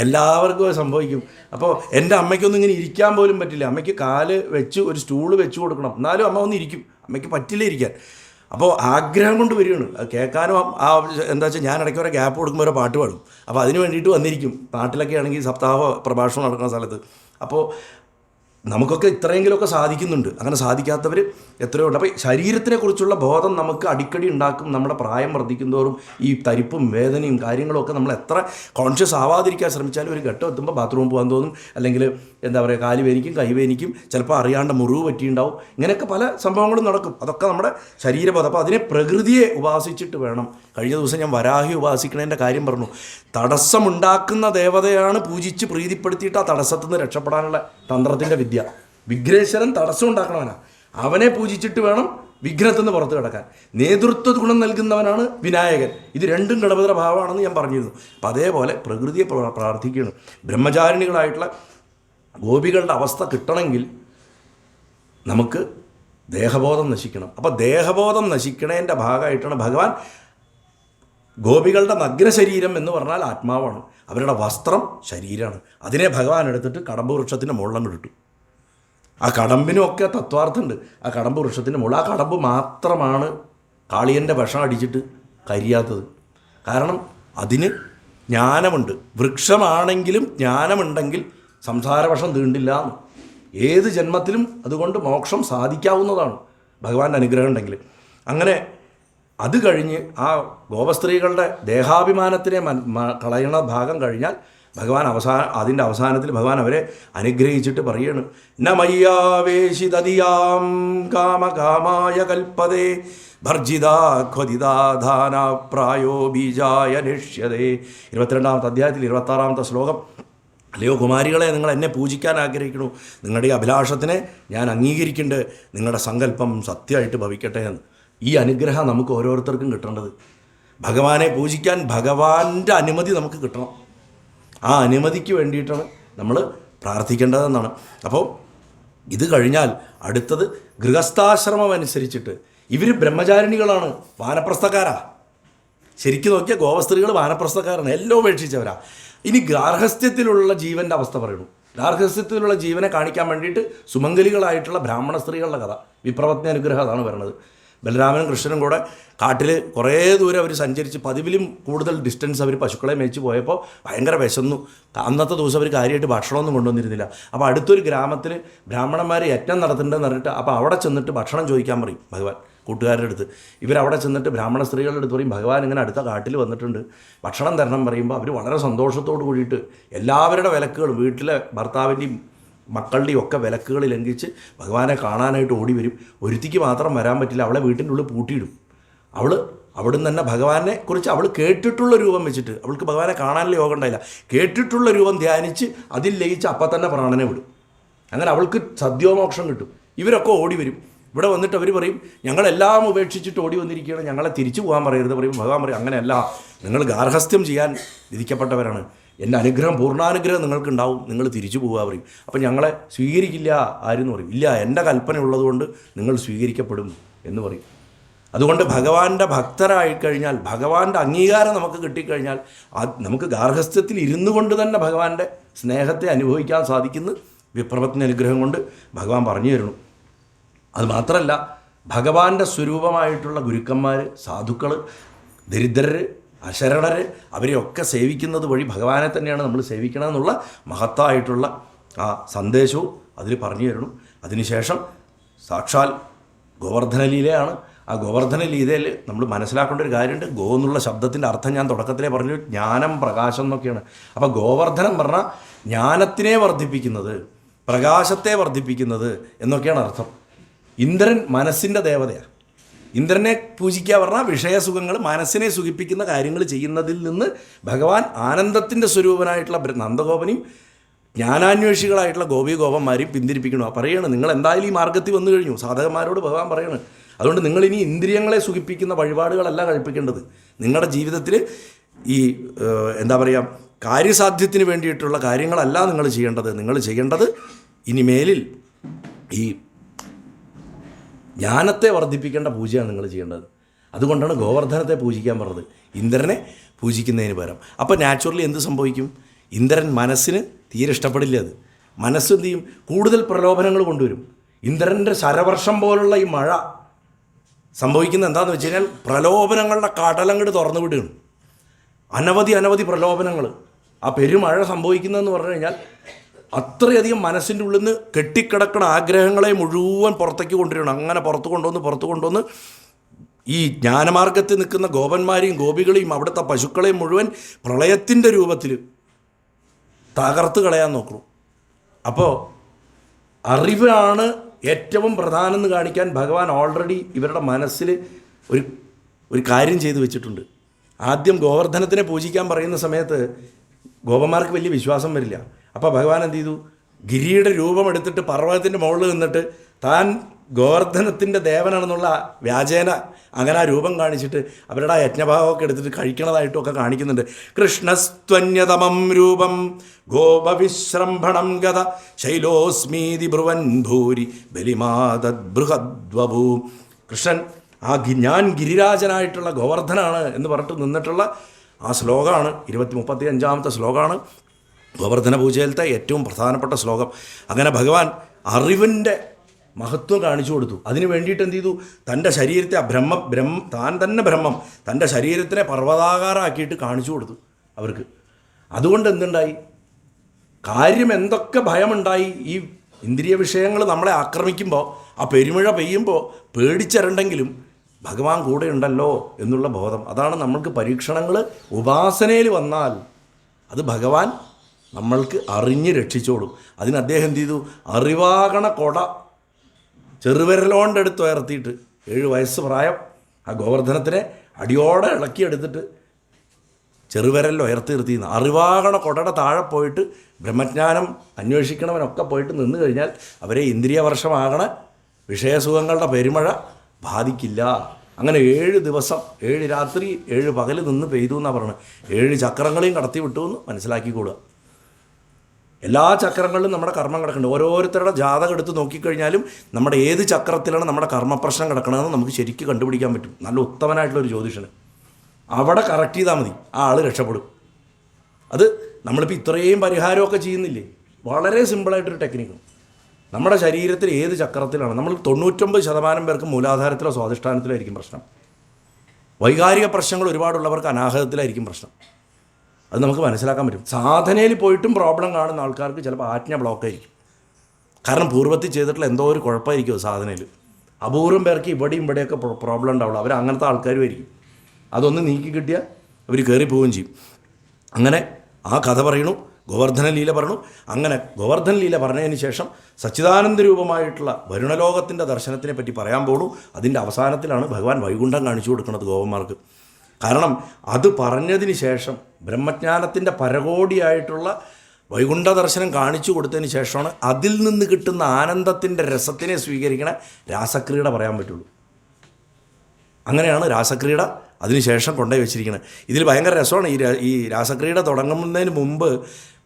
എല്ലാവർക്കും സംഭവിക്കും. അപ്പോൾ എൻ്റെ അമ്മയ്ക്കൊന്നും ഇങ്ങനെ ഇരിക്കാൻ പോലും പറ്റില്ല. അമ്മയ്ക്ക് കാല് വെച്ച് ഒരു സ്റ്റൂള് വെച്ച് കൊടുക്കണം, എന്നാലും അമ്മ ഒന്ന് ഇരിക്കും. അമ്മയ്ക്ക് പറ്റില്ല ഇരിക്കാൻ. അപ്പോൾ ആഗ്രഹം കൊണ്ട് വരികയാണ്. അത് കേൾക്കാനും എന്താ വെച്ചാൽ ഞാൻ ഇടയ്ക്ക് ഒരു ഗ്യാപ്പ് കൊടുക്കുമ്പോൾ ഓരോ പാട്ട് പാടും. അപ്പോൾ അതിന് വേണ്ടിയിട്ട് വന്നിരിക്കും. നാട്ടിലൊക്കെ ആണെങ്കിൽ സപ്താഹ പ്രഭാഷണം നടക്കുന്ന സ്ഥലത്ത്. അപ്പോൾ നമുക്കൊക്കെ ഇത്രയെങ്കിലുമൊക്കെ സാധിക്കുന്നുണ്ട്. അങ്ങനെ സാധിക്കാത്തവർ എത്രയോ ഉണ്ട്. അപ്പോൾ ശരീരത്തിനെക്കുറിച്ചുള്ള ബോധം നമുക്ക് അടിക്കടി ഉണ്ടാക്കും. നമ്മുടെ പ്രായം വർദ്ധിക്കുന്തോറും ഈ തരിപ്പും വേദനയും കാര്യങ്ങളൊക്കെ നമ്മൾ എത്ര കോൺഷ്യസ് ആവാതിരിക്കാൻ ശ്രമിച്ചാലും ഒരു ഘട്ടം എത്തുമ്പോൾ ബാത്റൂമിൽ പോകാൻ തോന്നും, അല്ലെങ്കിൽ എന്താ പറയുക, കാല് വേനിക്കും, കൈ വേനിക്കും, ചിലപ്പോൾ അറിയാണ്ട് മുറിവ് പറ്റിയിട്ടുണ്ടാവും. ഇങ്ങനെയൊക്കെ പല സംഭവങ്ങളും നടക്കും. അതൊക്കെ നമ്മുടെ ശരീരബോധം. അപ്പോൾ അതിനെ പ്രകൃതിയെ ഉപാസിച്ചിട്ട് വേണം. കഴിഞ്ഞ ദിവസം ഞാൻ വരാഹി ഉപാസിക്കണതിൻ്റെ കാര്യം പറഞ്ഞു. തടസ്സമുണ്ടാക്കുന്ന ദേവതയാണ് പൂജിച്ച് പ്രീതിപ്പെടുത്തിയിട്ട് ആ തടസ്സത്തിൽ നിന്ന് രക്ഷപ്പെടാനുള്ള തന്ത്രത്തിൻ്റെ വിദ്യ. വിഘ്നേശ്വരൻ തടസ്സം ഉണ്ടാക്കണവനാണ്. അവനെ പൂജിച്ചിട്ട് വേണം വിഘ്നത്തിൽ നിന്ന് പുറത്ത് കിടക്കാൻ. നേതൃത്വ ഗുണം നൽകുന്നവനാണ് വിനായകൻ. ഇത് രണ്ടും ഗണപതിയുടെ ഭാവമാണെന്ന് ഞാൻ പറഞ്ഞിരുന്നു. അപ്പം അതേപോലെ പ്രകൃതിയെ പ്രാർത്ഥിക്കുകയാണ്. ബ്രഹ്മചാരിണികളായിട്ടുള്ള ഗോപികളുടെ അവസ്ഥ കിട്ടണമെങ്കിൽ നമുക്ക് ദേഹബോധം നശിക്കണം. അപ്പോൾ ദേഹബോധം നശിക്കണതിൻ്റെ ഭാഗമായിട്ടാണ് ഭഗവാൻ ഗോപികളുടെ നഗ്നശരീരം എന്ന് പറഞ്ഞാൽ ആത്മാവാണ്. അവരുടെ വസ്ത്രം ശരീരമാണ്. അതിനെ ഭഗവാൻ എടുത്തിട്ട് കടമ്പ് വൃക്ഷത്തിൻ്റെ മുകളിലങ്ങ് ഇട്ടു. ആ കടമ്പിനുമൊക്കെ തത്വാർത്ഥമുണ്ട്. ആ കടമ്പ് വൃക്ഷത്തിൻ്റെ മുകളിൽ, ആ കടമ്പ് മാത്രമാണ് കാളിയൻ്റെ വിഷം അടിച്ചിട്ട് കരിയാത്തത്. കാരണം അതിന് ജ്ഞാനമുണ്ട്. വൃക്ഷമാണെങ്കിലും ജ്ഞാനമുണ്ടെങ്കിൽ സംസാരവശം തീണ്ടില്ല എന്ന്. ഏത് ജന്മത്തിലും അതുകൊണ്ട് മോക്ഷം സാധിക്കാവുന്നതാണ് ഭഗവാന്റെ അനുഗ്രഹം ഉണ്ടെങ്കിൽ. അങ്ങനെ അത് കഴിഞ്ഞ് ആ ഗോപസ്ത്രീകളുടെ ദേഹാഭിമാനത്തിനെ കളയണ ഭാഗം കഴിഞ്ഞാൽ ഭഗവാൻ അതിൻ്റെ അവസാനത്തിൽ ഭഗവാൻ അവരെ അനുഗ്രഹിച്ചിട്ട് പറയാണ്, ന മയ്യാവേശിതതിയാം കാമകാമായ കൽപ്പതേ ഭർജിതാ പ്രായോ ബീജായ നിഷ്യതേ. 22-ാമത്തെ അധ്യായത്തിൽ 26-ാമത്തെ ശ്ലോകം. അല്ലയോ കുമാരികളെ, നിങ്ങൾ എന്നെ പൂജിക്കാൻ ആഗ്രഹിക്കണു, നിങ്ങളുടെ ഈ അഭിലാഷത്തിനെ ഞാൻ അംഗീകരിക്കുന്നുണ്ട്, നിങ്ങളുടെ സങ്കല്പം സത്യമായിട്ട് ഭവിക്കട്ടെ എന്ന്. ഈ അനുഗ്രഹം നമുക്ക് ഓരോരുത്തർക്കും കിട്ടേണ്ടത്. ഭഗവാനെ പൂജിക്കാൻ ഭഗവാന്റെ അനുമതി നമുക്ക് കിട്ടണം. ആ അനുമതിക്ക് വേണ്ടിയിട്ടാണ് നമ്മൾ പ്രാർത്ഥിക്കേണ്ടതെന്നാണ്. അപ്പോൾ ഇത് കഴിഞ്ഞാൽ അടുത്തത് ഗൃഹസ്ഥാശ്രമം അനുസരിച്ചിട്ട് ഇവർ ബ്രഹ്മചാരിണികളാണ്, വാനപ്രസ്ഥക്കാരാ. ശരിക്കും നോക്കിയാൽ ഗോപസ്ത്രീകൾ വാനപ്രസ്ഥക്കാരാണ്, എല്ലാം ഉപേക്ഷിച്ചവരാ. ഇനി ഗാർഹസ്ഥ്യത്തിലുള്ള ജീവൻ്റെ അവസ്ഥ പറയുന്നു. ഗാർഹസ്ഥ്യത്തിലുള്ള ജീവനെ കാണിക്കാൻ വേണ്ടിയിട്ട് സുമംഗലികളായിട്ടുള്ള ബ്രാഹ്മണ സ്ത്രീകളുടെ കഥ, വിപ്രപത്നി അനുഗ്രഹം അതാണ് പറയുന്നത്. ബലരാമനും കൃഷ്ണനും കൂടെ കാട്ടിൽ കുറേ ദൂരം അവർ സഞ്ചരിച്ച് പതിവിലും കൂടുതൽ ഡിസ്റ്റൻസ് അവർ പശുക്കളെ മേയിച്ച് പോയപ്പോൾ ഭയങ്കര വിശന്നു. അന്നത്തെ ദിവസം അവർ കാര്യമായിട്ട് ഭക്ഷണമൊന്നും കൊണ്ടുവന്നിരുന്നില്ല. അപ്പോൾ അടുത്തൊരു ഗ്രാമത്തിൽ ബ്രാഹ്മണന്മാർ യജ്ഞം നടത്തേണ്ടതെന്ന് പറഞ്ഞിട്ട് അപ്പോൾ അവിടെ ചെന്നിട്ട് ഭക്ഷണം ചോദിക്കാൻ പറയും ഭഗവാൻ കൂട്ടുകാരുടെ അടുത്ത്. ഇവരവിടെ ചെന്നിട്ട് ബ്രാഹ്മണ സ്ത്രീകളുടെ അടുത്ത് പറയും ഭഗവാൻ ഇങ്ങനെ അടുത്ത കാട്ടിൽ വന്നിട്ടുണ്ട്, ഭക്ഷണം തരണം പറയുമ്പോൾ അവർ വളരെ സന്തോഷത്തോട് കൂടിയിട്ട് എല്ലാവരുടെ വിലക്കുകളും വീട്ടിലെ ഭർത്താവിൻ്റെയും മക്കളുടെയും ഒക്കെ വിലക്കുകൾ ലംഘിച്ച് ഭഗവാനെ കാണാനായിട്ട് ഓടി വരും. ഒരുത്തിക്ക് മാത്രം വരാൻ പറ്റില്ല, അവളെ വീട്ടിൻ്റെ ഉള്ളിൽ പൂട്ടിയിടും. അവിടുന്ന് തന്നെ ഭഗവാനെ കുറിച്ച് അവൾ കേട്ടിട്ടുള്ള രൂപം വെച്ചിട്ട്, അവൾക്ക് ഭഗവാനെ കാണാനുള്ള യോഗം ഉണ്ടായില്ല, കേട്ടിട്ടുള്ള രൂപം ധ്യാനിച്ച് അതിൽ ലയിച്ച് അപ്പം തന്നെ പ്രാണനെ വിടും. അങ്ങനെ അവൾക്ക് സദ്യോമോക്ഷം കിട്ടും. ഇവരൊക്കെ ഓടി വരും. ഇവിടെ വന്നിട്ട് അവർ പറയും ഞങ്ങളെല്ലാം ഉപേക്ഷിച്ചിട്ട് ഓടി വന്നിരിക്കുകയാണ്, ഞങ്ങളെ തിരിച്ചു പോകാൻ പറയരുത് പറയും. ഭഗവാൻ പറയും അങ്ങനെയല്ല, നിങ്ങൾ ഗാർഹസ്ഥ്യം ചെയ്യാൻ വിധിക്കപ്പെട്ടവരാണ്, എൻ്റെ അനുഗ്രഹം പൂർണ്ണാനുഗ്രഹം നിങ്ങൾക്കുണ്ടാവും, നിങ്ങൾ തിരിച്ചു പോകുക പറയും. അപ്പം ഞങ്ങളെ സ്വീകരിക്കില്ല ആരെന്ന് പറയും. ഇല്ല, എൻ്റെ കൽപ്പന ഉള്ളതുകൊണ്ട് നിങ്ങൾ സ്വീകരിക്കപ്പെടും എന്ന് പറയും. അതുകൊണ്ട് ഭഗവാന്റെ ഭക്തരായി കഴിഞ്ഞാൽ, ഭഗവാന്റെ അംഗീകാരം നമുക്ക് കിട്ടിക്കഴിഞ്ഞാൽ നമുക്ക് ഗാർഹസ്ഥ്യത്തിൽ ഇരുന്നു കൊണ്ട് തന്നെ ഭഗവാന്റെ സ്നേഹത്തെ അനുഭവിക്കാൻ സാധിക്കുന്ന വിപ്രപത്നി അനുഗ്രഹം കൊണ്ട് ഭഗവാൻ പറഞ്ഞു തരുന്നു. അതുമാത്രമല്ല, ഭഗവാന്റെ സ്വരൂപമായിട്ടുള്ള ഗുരുക്കന്മാർ, സാധുക്കൾ, ദരിദ്രർ, അശരണർ, അവരെയൊക്കെ സേവിക്കുന്നത് വഴി ഭഗവാനെ തന്നെയാണ് നമ്മൾ സേവിക്കണമെന്നുള്ള മഹത്തായിട്ടുള്ള ആ സന്ദേശവും അതിൽ പറഞ്ഞു തരണം. അതിനുശേഷം സാക്ഷാൽ ഗോവർദ്ധന ലീലയാണ്. ആ ഗോവർദ്ധന ലീലയിൽ നമ്മൾ മനസ്സിലാക്കേണ്ട ഒരു കാര്യമുണ്ട്. ഗോ എന്നുള്ള ശബ്ദത്തിൻ്റെ അർത്ഥം ഞാൻ തുടക്കത്തിലേ പറഞ്ഞു, ജ്ഞാനം പ്രകാശം എന്നൊക്കെയാണ്. അപ്പോൾ ഗോവർദ്ധനം പറഞ്ഞാൽ ജ്ഞാനത്തിനെ വർദ്ധിപ്പിക്കുന്നത്, പ്രകാശത്തെ വർദ്ധിപ്പിക്കുന്നത് എന്നൊക്കെയാണ് അർത്ഥം. ഇന്ദ്രൻ മനസ്സിൻ്റെ ദേവതയാണ്. ഇന്ദ്രനെ പൂജിക്കുക പറഞ്ഞാൽ വിഷയസുഖങ്ങൾ, മനസ്സിനെ സുഖിപ്പിക്കുന്ന കാര്യങ്ങൾ ചെയ്യുന്നതിൽ നിന്ന് ഭഗവാൻ ആനന്ദത്തിൻ്റെ സ്വരൂപനായിട്ടുള്ള നന്ദഗോപനെയും ജ്ഞാനാന്വേഷികളായിട്ടുള്ള ഗോപിഗോപന്മാരെയും പിന്തിരിപ്പിക്കണം. പറയണം നിങ്ങൾ എന്തായാലും ഈ മാർഗത്തിൽ വന്നു കഴിഞ്ഞു, സാധകന്മാരോട് ഭഗവാൻ പറയണം. അതുകൊണ്ട് നിങ്ങളിനി ഇന്ദ്രിയങ്ങളെ സുഖിപ്പിക്കുന്ന വഴിപാടുകളല്ല കഴിപ്പിക്കേണ്ടത്. നിങ്ങളുടെ ജീവിതത്തിൽ ഈ എന്താ പറയുക, കാര്യസാധ്യത്തിന് വേണ്ടിയിട്ടുള്ള കാര്യങ്ങളല്ല നിങ്ങൾ ചെയ്യേണ്ടത്. നിങ്ങൾ ചെയ്യേണ്ടത് ഇനിമേലിൽ ഈ ജ്ഞാനത്തെ വർദ്ധിപ്പിക്കേണ്ട പൂജയാണ് നിങ്ങൾ ചെയ്യേണ്ടത്. അതുകൊണ്ടാണ് ഗോവർദ്ധനത്തെ പൂജിക്കാൻ പറഞ്ഞത്, ഇന്ദ്രനെ പൂജിക്കുന്നതിന് പകരം. അപ്പോൾ നാച്ചുറലി എന്ത് സംഭവിക്കും? ഇന്ദ്രൻ മനസ്സിന് തീരെ ഇഷ്ടപ്പെടില്ല. അത് മനസ്സ് എന്ത് ചെയ്യും? കൂടുതൽ പ്രലോഭനങ്ങൾ കൊണ്ടുവരും. ഇന്ദ്രൻ്റെ ശരവർഷം പോലുള്ള ഈ മഴ സംഭവിക്കുന്നത് എന്താണെന്ന് വെച്ച് കഴിഞ്ഞാൽ പ്രലോഭനങ്ങളുടെ കടലങ്ങട് തുറന്നു വിടുകയാണ്. അനവധി പ്രലോഭനങ്ങൾ. ആ പെരുമഴ സംഭവിക്കുന്നതെന്ന് പറഞ്ഞു കഴിഞ്ഞാൽ അത്രയധികം മനസ്സിൻ്റെ ഉള്ളിൽ നിന്ന് കെട്ടിക്കിടക്കുന്ന ആഗ്രഹങ്ങളെ മുഴുവൻ പുറത്തേക്ക് കൊണ്ടുവരണം. അങ്ങനെ പുറത്ത് കൊണ്ടുവന്ന് ഈ ജ്ഞാനമാർഗത്തിൽ നിൽക്കുന്ന ഗോപന്മാരെയും ഗോപികളെയും അവിടുത്തെ പശുക്കളെയും മുഴുവൻ പ്രളയത്തിൻ്റെ രൂപത്തിൽ തകർത്ത് കളയാൻ നോക്കണം. അപ്പോൾ അറിവാണ് ഏറ്റവും പ്രധാനം എന്ന് കാണിക്കാൻ ഭഗവാൻ ഓൾറെഡി ഇവരുടെ മനസ്സിൽ ഒരു കാര്യം ചെയ്തു വെച്ചിട്ടുണ്ട്. ആദ്യം ഗോവർദ്ധനത്തിനെ പൂജിക്കാൻ പറയുന്ന സമയത്ത് ഗോപന്മാർക്ക് വലിയ വിശ്വാസം വരില്ല. അപ്പോൾ ഭഗവാൻ എന്ത് ചെയ്തു? ഗിരിയുടെ രൂപമെടുത്തിട്ട് പർവ്വതത്തിൻ്റെ മുകളിൽ നിന്നിട്ട് താൻ ഗോവർദ്ധനത്തിൻ്റെ ദേവനാണെന്നുള്ള വ്യാജേന അങ്ങനെ ആ രൂപം കാണിച്ചിട്ട് അവരുടെ ആ യജ്ഞഭാവമൊക്കെ എടുത്തിട്ട് കഴിക്കണതായിട്ടൊക്കെ കാണിക്കുന്നുണ്ട്. കൃഷ്ണസ്ത്വന്യതമം രൂപം ഗോപവിശ്രംഭണം ഗത ശൈലോസ്മീതി ബ്രുവൻ ഭൂരി ബലിമാതദ്ബൃഹദ്വഭൂ. കൃഷ്ണൻ ഞാൻ ഗിരിരാജനായിട്ടുള്ള ഗോവർദ്ധനാണ് എന്ന് പറഞ്ഞിട്ട് നിന്നിട്ടുള്ള ആ ശ്ലോകമാണ് 35 ശ്ലോകമാണ് ഗോവർദ്ധന പൂജയിലത്തെ ഏറ്റവും പ്രധാനപ്പെട്ട ശ്ലോകം. അങ്ങനെ ഭഗവാൻ അറിവിൻ്റെ മഹത്വം കാണിച്ചു കൊടുത്തു. അതിന് വേണ്ടിയിട്ട് എന്ത് ചെയ്തു? തൻ്റെ ശരീരത്തെ താൻ തന്നെ ബ്രഹ്മം തൻ്റെ ശരീരത്തിനെ പർവ്വതാകാരമാക്കിയിട്ട് കാണിച്ചു കൊടുത്തു അവർക്ക്. അതുകൊണ്ട് എന്തുണ്ടായി? കാര്യം എന്തൊക്കെ ഭയമുണ്ടായി, ഈ ഇന്ദ്രിയ വിഷയങ്ങൾ നമ്മളെ ആക്രമിക്കുമ്പോൾ, ആ പെരുമഴ പെയ്യുമ്പോൾ പേടിച്ചിരണ്ടെങ്കിലും ഭഗവാൻ കൂടെ ഉണ്ടല്ലോ എന്നുള്ള ബോധം. അതാണ് നമ്മൾക്ക് പരീക്ഷണങ്ങൾ ഉപാസനയിൽ വന്നാൽ അത് ഭഗവാൻ നമ്മൾക്ക് അറിഞ്ഞ് രക്ഷിച്ചോളും. അതിന് അദ്ദേഹം എന്ത് ചെയ്തു? അറിവാകണ കൊട ചെറുവിരലോണ്ടെടുത്ത് ഉയർത്തിയിട്ട് 7 വയസ്സ് പ്രായം ആ ഗോവർദ്ധനത്തിനെ അടിയോടെ ഇളക്കിയെടുത്തിട്ട് ചെറുവിരലിൽ ഉയർത്തി നിർത്തിയിരുന്നു. അറിവാകണ കൊടയുടെ താഴെ പോയിട്ട് ബ്രഹ്മജ്ഞാനം അന്വേഷിക്കണവനൊക്കെ പോയിട്ട് നിന്ന് കഴിഞ്ഞാൽ അവരെ ഇന്ദ്രിയവർഷമാകണ വിഷയസുഖങ്ങളുടെ പെരുമഴ ബാധിക്കില്ല. അങ്ങനെ 7 ദിവസം 7 രാത്രി 7 പകൽ നിന്ന് പെയ്തു എന്നാണ് പറയുന്നത്. 7 ചക്രങ്ങളെയും കടത്തി വിട്ടു എന്ന് മനസ്സിലാക്കിക്കൊള്ളുക. എല്ലാ ചക്രങ്ങളിലും നമ്മുടെ കർമ്മം കിടക്കുന്നുണ്ട്. ഓരോരുത്തരുടെ ജാതകം എടുത്ത് നോക്കിക്കഴിഞ്ഞാലും നമ്മുടെ ഏത് ചക്രത്തിലാണ് നമ്മുടെ കർമ്മപ്രശ്നം കിടക്കണമെന്ന് നമുക്ക് ശരിക്കും കണ്ടുപിടിക്കാൻ പറ്റും. നല്ല ഉത്തമനായിട്ടുള്ളൊരു ജ്യോതിഷന് അവിടെ കറക്റ്റ് ചെയ്താൽ മതി, ആ ആൾ രക്ഷപ്പെടും. അത് നമ്മളിപ്പോൾ ഇത്രയും പരിഹാരമൊക്കെ ചെയ്യുന്നില്ലേ, വളരെ സിമ്പിളായിട്ടൊരു ടെക്നിക്ക്. നമ്മുടെ ശരീരത്തിൽ ഏത് ചക്രത്തിലാണ്, നമ്മൾ 99% പേർക്ക് മൂലാധാരത്തിലോ സ്വാധിഷ്ഠാനത്തിലോ ആയിരിക്കും പ്രശ്നം. വൈകാരിക പ്രശ്നങ്ങൾ ഒരുപാടുള്ളവർക്ക് അനാഹതത്തിലായിരിക്കും പ്രശ്നം. അത് നമുക്ക് മനസ്സിലാക്കാൻ പറ്റും. സാധനയിൽ പോയിട്ടും പ്രോബ്ലം കാണുന്ന ആൾക്കാർക്ക് ചിലപ്പോൾ ആജ്ഞ ബ്ലോക്കായിരിക്കും. കാരണം പൂർവ്വത്തിൽ ചെയ്തിട്ടുള്ള എന്തോ ഒരു കുഴപ്പമായിരിക്കും സാധനയിൽ. അപൂർവം പേർക്ക് ഇവിടെയും ഇവിടെയൊക്കെ പ്രോബ്ലം ഉണ്ടാവുള്ളൂ. അവർ അങ്ങനത്തെ ആൾക്കാരും ആയിരിക്കും. അതൊന്ന് നീക്കി കിട്ടിയാൽ അവർ കയറി പോവുകയും ചെയ്യും. അങ്ങനെ ആ കഥ പറയണു, ഗോവർദ്ധന ലീല പറഞ്ഞു. അങ്ങനെ ഗോവർദ്ധന ലീല പറഞ്ഞതിന് ശേഷം സച്ചിദാനന്ദ രൂപമായിട്ടുള്ള വരുണലോകത്തിൻ്റെ ദർശനത്തിനെ പറ്റി പറയാൻ പോണു. അതിൻ്റെ അവസാനത്തിലാണ് ഭഗവാൻ വൈകുണ്ഠം കാണിച്ചു കൊടുക്കുന്നത് ഗോപന്മാർക്ക്. കാരണം അത് പറഞ്ഞതിന് ശേഷം ബ്രഹ്മജ്ഞാനത്തിൻ്റെ പരകോടിയായിട്ടുള്ള വൈകുണ്ഠ ദർശനം കാണിച്ചു കൊടുത്തതിന് ശേഷമാണ് അതിൽ നിന്ന് കിട്ടുന്ന ആനന്ദത്തിൻ്റെ രസത്തിനെ സ്വീകരിക്കണ രാസക്രീഡ പറയാൻ പറ്റുള്ളൂ. അങ്ങനെയാണ് രാസക്രീഡ അതിനുശേഷം കൊണ്ടുപോയി വെച്ചിരിക്കുന്നത്. ഇതിൽ ഭയങ്കര രസമാണ്. ഈ രാസക്രീഡ തുടങ്ങുന്നതിന് മുമ്പ്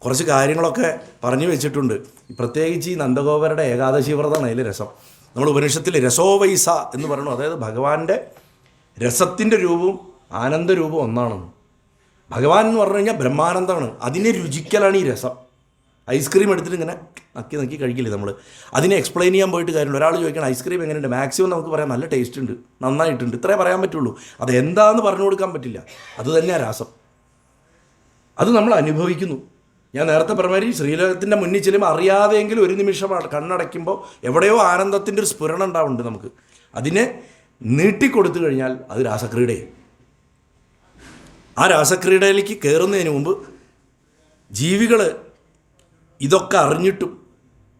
കുറച്ച് കാര്യങ്ങളൊക്കെ പറഞ്ഞു വെച്ചിട്ടുണ്ട്. പ്രത്യേകിച്ച് ഈ നന്ദഗോപരുടെ ഏകാദശി വ്രതമാണ് അതിൽ രസം. നമ്മൾ ഉപനിഷത്തിൽ രസോവൈസ എന്ന് പറയുന്നു. അതായത് ഭഗവാന്റെ രസത്തിൻ്റെ രൂപവും ആനന്ദരൂപവും ഒന്നാണെന്ന്. ഭഗവാൻ എന്ന് പറഞ്ഞു കഴിഞ്ഞാൽ ബ്രഹ്മാനന്ദമാണ്. അതിനെ രുചിക്കലാണ് ഈ രസം. ഐസ്ക്രീം എടുത്തിട്ട് ഇങ്ങനെ നക്കി നക്കി കഴിക്കില്ലേ നമ്മൾ. അതിനെ എക്സ്പ്ലെയിൻ ചെയ്യാൻ പോയിട്ട് കാര്യമുണ്ട്. ഒരാൾ ചോദിക്കണം ഐസ്ക്രീം എങ്ങനെയുണ്ട്, മാക്സിമം നമുക്ക് പറയാം നല്ല ടേസ്റ്റ് ഉണ്ട്, നന്നായിട്ടുണ്ട്, ഇത്രേ പറയാൻ പറ്റുള്ളൂ. അതെന്താണെന്ന് പറഞ്ഞു കൊടുക്കാൻ പറ്റില്ല. അത് തന്നെയാണ് രാസം. അത് നമ്മൾ അനുഭവിക്കുന്നു. ഞാൻ നേരത്തെ പറഞ്ഞ ശ്രീലോകത്തിൻ്റെ മുന്നിൽ ചെല്ലുമ്പോൾ അറിയാതെയെങ്കിലും ഒരു നിമിഷം കണ്ണടയ്ക്കുമ്പോൾ എവിടെയോ ആനന്ദത്തിൻ്റെ ഒരു സ്ഫുരണം ഉണ്ടാവുന്നുണ്ട് നമുക്ക്. അതിനെ നീട്ടിക്കൊടുത്തു കഴിഞ്ഞാൽ അത് രാസക്രീഡയെ. ആ രാസക്രീഡയിലേക്ക് കയറുന്നതിന് മുമ്പ് ജീവികൾ ഇതൊക്കെ അറിഞ്ഞിട്ടും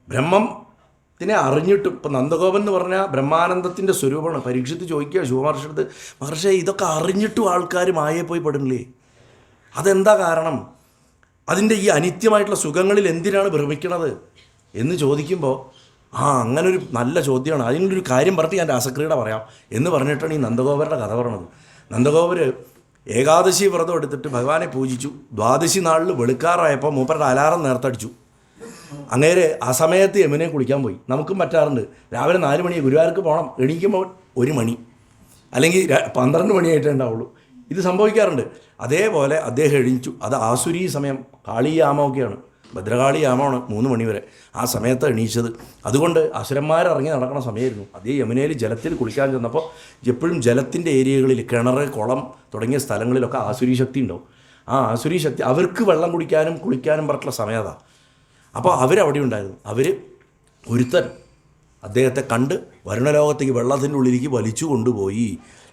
ബ്രഹ്മത്തിനെ അറിഞ്ഞിട്ടും, ഇപ്പം നന്ദഗോപൻ എന്ന് പറഞ്ഞാൽ ബ്രഹ്മാനന്ദത്തിൻ്റെ സ്വരൂപമാണ്. പരീക്ഷിച്ച് ചോദിക്കുക ശിവമഹർഷിയുടെ മഹർഷി, ഇതൊക്കെ അറിഞ്ഞിട്ടും ആൾക്കാർ മായയെ പോയി പെടുന്നില്ലേ? അതെന്താ കാരണം? അതിൻ്റെ ഈ അനിത്യമായിട്ടുള്ള സുഖങ്ങളിൽ എന്തിനാണ് ഭ്രമിക്കണത് എന്ന് ചോദിക്കുമ്പോൾ അങ്ങനൊരു നല്ല ചോദ്യമാണ്. അതിനൊരു കാര്യം പറഞ്ഞിട്ട് ഞാൻ രാസക്രീഡ പറയാം എന്ന് പറഞ്ഞിട്ടാണ് ഈ നന്ദഗോപരുടെ കഥ പറഞ്ഞത്. നന്ദഗോപർ ഏകാദശി വ്രതം എടുത്തിട്ട് ഭഗവാനെ പൂജിച്ചു. ദ്വാദശി നാളിൽ വെളുക്കാറായപ്പോൾ മൂപ്പരുടെ അലാറം നേർത്തടിച്ചു. അങ്ങേര് ആ സമയത്ത് യമുനെ കുളിക്കാൻ പോയി. നമുക്കും പറ്റാറുണ്ട്. രാവിലെ 4 മണി ഗുരുവായൂർക്ക് പോകണം, എണീക്കുമ്പോൾ 1 മണി അല്ലെങ്കിൽ 12 മണിയായിട്ടേ ഉണ്ടാവുള്ളൂ. ഇത് സംഭവിക്കാറുണ്ട്. അതേപോലെ അദ്ദേഹം എണീച്ചു. അത് ആസുരീ സമയം, കാളിയാമമൊക്കെയാണ്, ഭദ്രകാളി യാമമാണ് 3 മണി വരെ. ആ സമയത്ത് എണീച്ചത്. അതുകൊണ്ട് അസുരന്മാരിറങ്ങി നടക്കുന്ന സമയമായിരുന്നു. അതേ യമുനയിൽ ജലത്തിൽ കുളിക്കാൻ ചെന്നപ്പോൾ എപ്പോഴും ജലത്തിൻ്റെ ഏരിയകളിൽ കിണർ, കുളം തുടങ്ങിയ സ്ഥലങ്ങളിലൊക്കെ ആസുരി ശക്തി ഉണ്ടാവും. ആ ആസുരി ശക്തി അവർക്ക് വെള്ളം കുടിക്കാനും കുളിക്കാനും പറഞ്ഞിട്ടുള്ള സമയതാണ്. അപ്പോൾ അവരവിടെ ഉണ്ടായിരുന്നു. അവർ ഒരുത്തൻ അദ്ദേഹത്തെ കണ്ട് വരുണലോകത്തേക്ക് വെള്ളത്തിൻ്റെ ഉള്ളിലേക്ക് വലിച്ചു കൊണ്ടുപോയി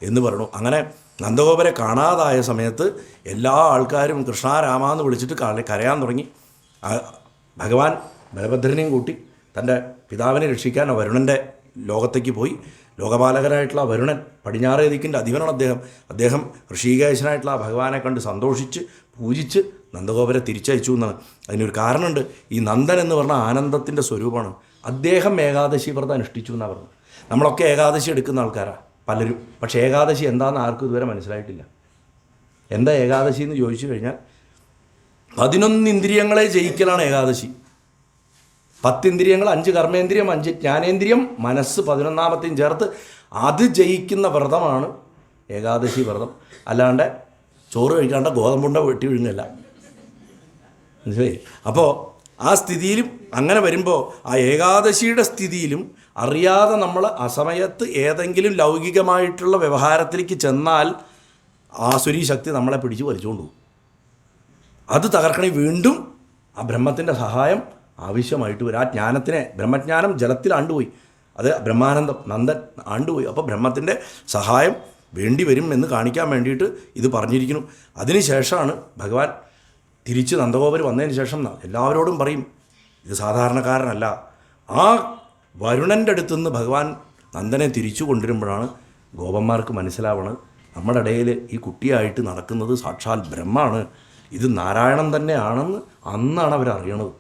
എന്ന് പറഞ്ഞു. അങ്ങനെ നന്ദഗോപരെ കാണാതായ സമയത്ത് എല്ലാ ആൾക്കാരും കൃഷ്ണ രാമ എന്ന് വിളിച്ചിട്ട് കരയാൻ തുടങ്ങി. ഭഗവാൻ ബലഭദ്രനെയും കൂട്ടി തൻ്റെ പിതാവിനെ രക്ഷിക്കാൻ വരുണൻ്റെ ലോകത്തേക്ക് പോയി. ലോകപാലകനായിട്ടുള്ള വരുണൻ, പടിഞ്ഞാറേ ദിക്കിൻ്റെ അധിപനാണ് അദ്ദേഹം ഋഷികേശനായിട്ടുള്ള ഭഗവാനെ കണ്ട് സന്തോഷിച്ച് പൂജിച്ച് നന്ദഗോപരെ തിരിച്ചയച്ചു എന്നാണ്. അതിനൊരു കാരണമുണ്ട്. ഈ നന്ദൻ എന്ന് പറഞ്ഞാൽ ആനന്ദത്തിൻ്റെ സ്വരൂപമാണ്. അദ്ദേഹം ഏകാദശി വ്രതം അനുഷ്ഠിച്ചു എന്നാണ് പറഞ്ഞത്. നമ്മളൊക്കെ ഏകാദശി എടുക്കുന്ന ആൾക്കാരാണ് പലരും. പക്ഷേ ഏകാദശി എന്താണെന്ന് ആർക്കും ഇതുവരെ മനസ്സിലായിട്ടില്ല. എന്താ ഏകാദശി എന്ന് ചോദിച്ചു കഴിഞ്ഞാൽ 11 ഇന്ദ്രിയങ്ങളെ ജയിക്കലാണ് ഏകാദശി. 10 ഇന്ദ്രിയങ്ങൾ, 5 കർമ്മേന്ദ്രിയം, 5 ജ്ഞാനേന്ദ്രിയം, മനസ്സ് 11ാമത്തെയും ചേർത്ത് അത് ജയിക്കുന്ന വ്രതമാണ് ഏകാദശി വ്രതം. അല്ലാണ്ട് ചോറ് കഴിക്കാണ്ട് ഗോതമ്പുണ്ട വെട്ടി വിഴുങ്ങല്ല. മനസ്സിലായി? അപ്പോൾ ആ സ്ഥിതിയിലും അങ്ങനെ വരുമ്പോൾ ആ ഏകാദശിയുടെ സ്ഥിതിയിലും അറിയാതെ നമ്മൾ അസമയത്ത് ഏതെങ്കിലും ലൗകികമായിട്ടുള്ള വ്യവഹാരത്തിലേക്ക് ചെന്നാൽ ആസുരി ശക്തി നമ്മളെ പിടിച്ച് വലിച്ചുകൊണ്ടു പോകും. അത് തകർക്കണേ വീണ്ടും ആ ബ്രഹ്മത്തിൻ്റെ സഹായം ആവശ്യമായിട്ട് വരും. ആ ജ്ഞാനത്തിനെ, ബ്രഹ്മജ്ഞാനം ജലത്തിൽ ആണ്ടുപോയി, അത് ബ്രഹ്മാനന്ദം നന്ദൻ ആണ്ടുപോയി. അപ്പോൾ ബ്രഹ്മത്തിൻ്റെ സഹായം വേണ്ടി വരും എന്ന് കാണിക്കാൻ വേണ്ടിയിട്ട് ഇത് പറഞ്ഞിരിക്കുന്നു. അതിനുശേഷമാണ് ഭഗവാൻ തിരിച്ച് നന്ദഗോപർ വന്നതിന് ശേഷം എല്ലാവരോടും പറയും, ഇത് സാധാരണക്കാരനല്ല. ആ വരുണൻ്റെ അടുത്തുനിന്ന് ഭഗവാൻ നന്ദനെ തിരിച്ചു കൊണ്ടുവരുമ്പോഴാണ് ഗോപന്മാർക്ക് മനസ്സിലാവണത് നമ്മുടെ ഇടയിൽ ഈ കുട്ടിയായിട്ട് നടക്കുന്നത് സാക്ഷാൽ ബ്രഹ്മാണ്, ഇത് നാരായണൻ തന്നെയാണെന്ന് അന്നാണ് അവരറിയണത്.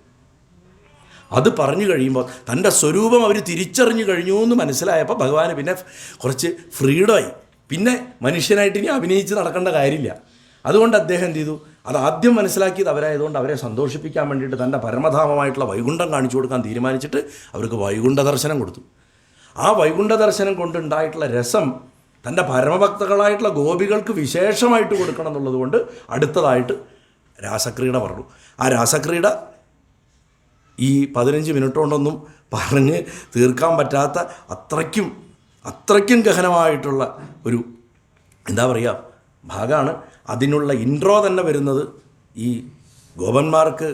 അത് പറഞ്ഞു കഴിയുമ്പോൾ തൻ്റെ സ്വരൂപം അവർ തിരിച്ചറിഞ്ഞു കഴിഞ്ഞു എന്ന് മനസ്സിലായപ്പോൾ ഭഗവാന് പിന്നെ കുറച്ച് ഫ്രീഡമായി. പിന്നെ മനുഷ്യനായിട്ട് ഇനി അഭിനയിച്ച് നടക്കേണ്ട കാര്യമില്ല. അതുകൊണ്ട് അദ്ദേഹം എന്ത് ചെയ്തു, അത് ആദ്യം മനസ്സിലാക്കിയത് അവരായതുകൊണ്ട് അവരെ സന്തോഷിപ്പിക്കാൻ വേണ്ടിയിട്ട് തൻ്റെ പരമധാമമായിട്ടുള്ള വൈകുണ്ഠം കാണിച്ചു കൊടുക്കാൻ തീരുമാനിച്ചിട്ട് അവർക്ക് വൈകുണ്ഠ ദർശനം കൊടുത്തു. ആ വൈകുണ്ഠ ദർശനം കൊണ്ടുണ്ടായിട്ടുള്ള രസം തൻ്റെ പരമഭക്തകളായിട്ടുള്ള ഗോപികൾക്ക് വിശേഷമായിട്ട് കൊടുക്കണം എന്നുള്ളത് കൊണ്ട് അടുത്തതായിട്ട് രാസക്രീഡ പറഞ്ഞു. ആ രാസക്രീഡ ഈ 15 മിനിറ്റ് കൊണ്ടൊന്നും പറഞ്ഞ് തീർക്കാൻ പറ്റാത്ത അത്രയ്ക്കും ഗഹനമായിട്ടുള്ള ഒരു എന്താ പറയുക ഭാഗമാണ്. അതിനുള്ള ഇൻട്രോ തന്നെ വരുന്നത് ഈ ഗോപന്മാർക്ക്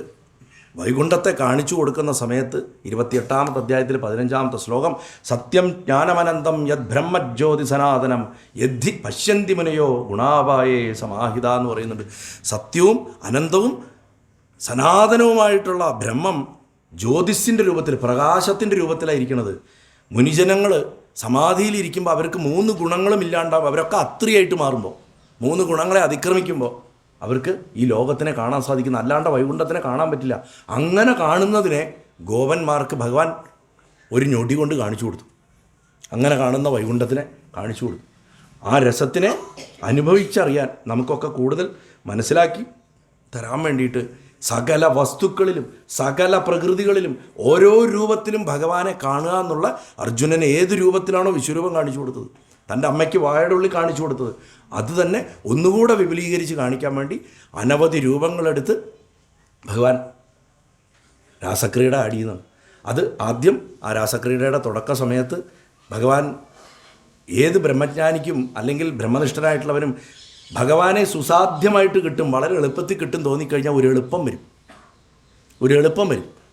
വൈകുണ്ഠത്തെ കാണിച്ചു കൊടുക്കുന്ന സമയത്ത് 28-ാമത്തെ അധ്യായത്തിൽ 15-ാമത്തെ ശ്ലോകം, സത്യം ജ്ഞാനമനന്തം യത് ബ്രഹ്മജ്യോതി സനാതനം യദ്ധി പശ്യന്തി മുനയോ ഗുണാപായേ സമാഹിത എന്ന് പറയുന്നുണ്ട്. സത്യവും അനന്തവും സനാതനവുമായിട്ടുള്ള ബ്രഹ്മം ജ്യോതിസിൻ്റെ രൂപത്തിൽ, പ്രകാശത്തിൻ്റെ രൂപത്തിലായിരിക്കുന്നത്. മുനിജനങ്ങൾ സമാധിയിലിരിക്കുമ്പോൾ അവർക്ക് 3 ഗുണങ്ങളും ഇല്ലാണ്ടാവും. അവരൊക്കെ അത്രിയായിട്ട് മാറുമ്പോൾ, 3 ഗുണങ്ങളെ അതിക്രമിക്കുമ്പോൾ അവർക്ക് ഈ ലോകത്തിനെ കാണാൻ സാധിക്കുന്ന, അല്ലാണ്ട് വൈകുണ്ഠത്തിനെ കാണാൻ പറ്റില്ല. അങ്ങനെ കാണുന്നതിനെ ഗോപന്മാർക്ക് ഭഗവാൻ ഒരു ഞൊടി കൊണ്ട് കാണിച്ചു കൊടുത്തു. അങ്ങനെ കാണുന്ന വൈകുണ്ഠത്തിനെ കാണിച്ചു കൊടുത്തു. ആ രസത്തിനെ അനുഭവിച്ചറിയാൻ നമുക്കൊക്കെ കൂടുതൽ മനസ്സിലാക്കി തരാൻ വേണ്ടിയിട്ട് സകല വസ്തുക്കളിലും സകല പ്രകൃതികളിലും ഓരോ രൂപത്തിലും ഭഗവാനെ കാണുക എന്നുള്ള അർജുനന് ഏത് രൂപത്തിലാണോ വിശ്വരൂപം കാണിച്ചു കൊടുത്തത്, തൻ്റെ അമ്മയ്ക്ക് വായുടെ ഉള്ളിൽ കാണിച്ചു കൊടുത്തത്, അത് തന്നെ ഒന്നുകൂടെ വിപുലീകരിച്ച് കാണിക്കാൻ വേണ്ടി അനവധി രൂപങ്ങളെടുത്ത് ഭഗവാൻ രാസക്രീഡ ആടിയെന്നാണ്. അത് ആദ്യം ആ രാസക്രീഡയുടെ തുടക്ക സമയത്ത് ഭഗവാൻ ഏത് ബ്രഹ്മജ്ഞാനിക്കും അല്ലെങ്കിൽ ബ്രഹ്മനിഷ്ഠനായിട്ടുള്ളവരും ഭഗവാനെ സുസാധ്യമായിട്ട് കിട്ടും, വളരെ എളുപ്പത്തിൽ കിട്ടും തോന്നിക്കഴിഞ്ഞാൽ ഒരു എളുപ്പം വരും.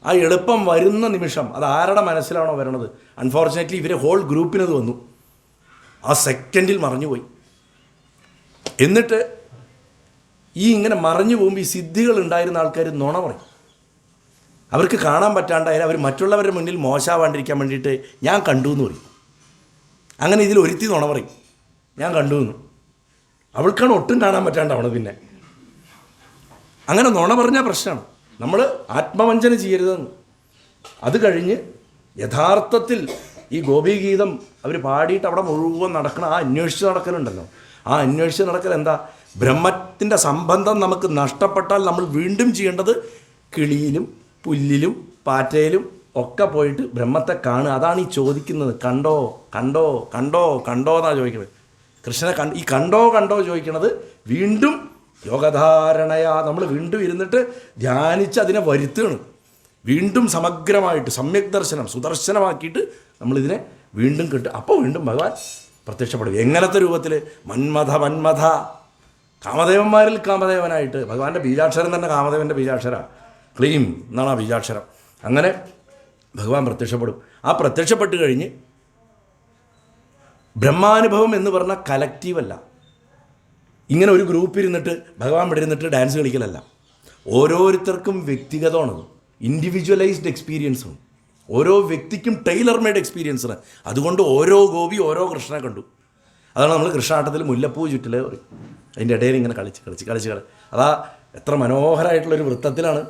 ആ എളുപ്പം വരുന്ന നിമിഷം അത് ആരുടെ മനസ്സിലാണോ വരണത്, അൺഫോർച്ചുനേറ്റ്ലി ഇവരെ ഹോൾ ഗ്രൂപ്പിനത് വന്നു. ആ സെക്കൻഡിൽ മറഞ്ഞുപോയി. എന്നിട്ട് ഈ ഇങ്ങനെ മറഞ്ഞു പോകുമ്പോൾ ഈ സിദ്ധികൾ ഉണ്ടായിരുന്ന ആൾക്കാർ നുണ പറയും. അവർക്ക് കാണാൻ പറ്റാണ്ടായാലും അവർ മറ്റുള്ളവരുടെ മുന്നിൽ മോശമാവാണ്ടിരിക്കാൻ വേണ്ടിയിട്ട് ഞാൻ കണ്ടു എന്ന് പറയും. അങ്ങനെ ഇതിൽ ഒരുത്തി നുണ പറയും, ഞാൻ കണ്ടു എന്ന്. അവൾക്കാണ് ഒട്ടും കാണാൻ പറ്റാണ്ടാവണത്. പിന്നെ അങ്ങനെ നുണ പറഞ്ഞാൽ പ്രശ്നമാണ്. നമ്മൾ ആത്മവഞ്ചന ചെയ്യരുതെന്ന്. അത് കഴിഞ്ഞ് യഥാർത്ഥത്തിൽ ഈ ഗോപീഗീതം അവർ പാടിയിട്ട് അവിടെ മുഴുവൻ നടക്കണം. ആ അന്വേഷിച്ച് നടക്കലുണ്ടല്ലോ, ആ അന്വേഷിച്ച് നടക്കൽ എന്താ, ബ്രഹ്മത്തിൻ്റെ സംബന്ധം നമുക്ക് നഷ്ടപ്പെട്ടാൽ നമ്മൾ വീണ്ടും ചെയ്യേണ്ടത് കിളിയിലും പുല്ലിലും പാറ്റയിലും ഒക്കെ പോയിട്ട് ബ്രഹ്മത്തെ കാണുക. അതാണ് ഈ ചോദിക്കുന്നത്. കണ്ടോ കണ്ടോ കണ്ടോ കണ്ടോ എന്നാണ് ചോദിക്കുന്നത്. കൃഷ്ണനെ ഈ കണ്ടോ ചോദിക്കണത് വീണ്ടും യോഗധാരണയാ നമ്മൾ വീണ്ടും ഇരുന്നിട്ട് ധ്യാനിച്ച് അതിനെ വരുത്തുകയാണ്. വീണ്ടും സമഗ്രമായിട്ട് സമ്യക് ദർശനം സുദർശനമാക്കിയിട്ട് നമ്മളിതിനെ വീണ്ടും കിട്ടും. അപ്പോൾ വീണ്ടും ഭഗവാൻ പ്രത്യക്ഷപ്പെടും. എങ്ങനത്തെ രൂപത്തിൽ? മന്മഥ കാമദേവന്മാരിൽ കാമദേവനായിട്ട്. ഭഗവാന്റെ ബീജാക്ഷരം തന്നെ കാമദേവൻ്റെ ബീജാക്ഷര, ക്ലീം എന്നാണ് ആ ബീജാക്ഷരം. അങ്ങനെ ഭഗവാൻ പ്രത്യക്ഷപ്പെടും. ആ പ്രത്യക്ഷപ്പെട്ട് കഴിഞ്ഞ് ബ്രഹ്മാനുഭവം എന്ന് പറഞ്ഞാൽ കലക്റ്റീവല്ല. ഇങ്ങനെ ഒരു ഗ്രൂപ്പ് ഇരുന്നിട്ട് ഭഗവാൻ ഇവിടെ ഇരുന്നിട്ട് ഡാൻസ് കളിക്കലല്ല. ഓരോരുത്തർക്കും വ്യക്തിഗതമാണത്, ഇൻഡിവിജ്വലൈസ്ഡ് എക്സ്പീരിയൻസാണ്. ഓരോ വ്യക്തിക്കും ടൈലർ മെയ്ഡ് എക്സ്പീരിയൻസാണ്. അതുകൊണ്ട് ഓരോ ഗോപി ഓരോ കൃഷ്ണനെ കണ്ടു. അതാണ് നമ്മൾ കൃഷ്ണാട്ടത്തിൽ മുല്ലപ്പൂ ചുറ്റിൽ പറയും. അതിൻ്റെ ഇടയിൽ ഇങ്ങനെ കളിച്ച് അതാ എത്ര മനോഹരമായിട്ടുള്ളൊരു വൃത്തത്തിലാണ്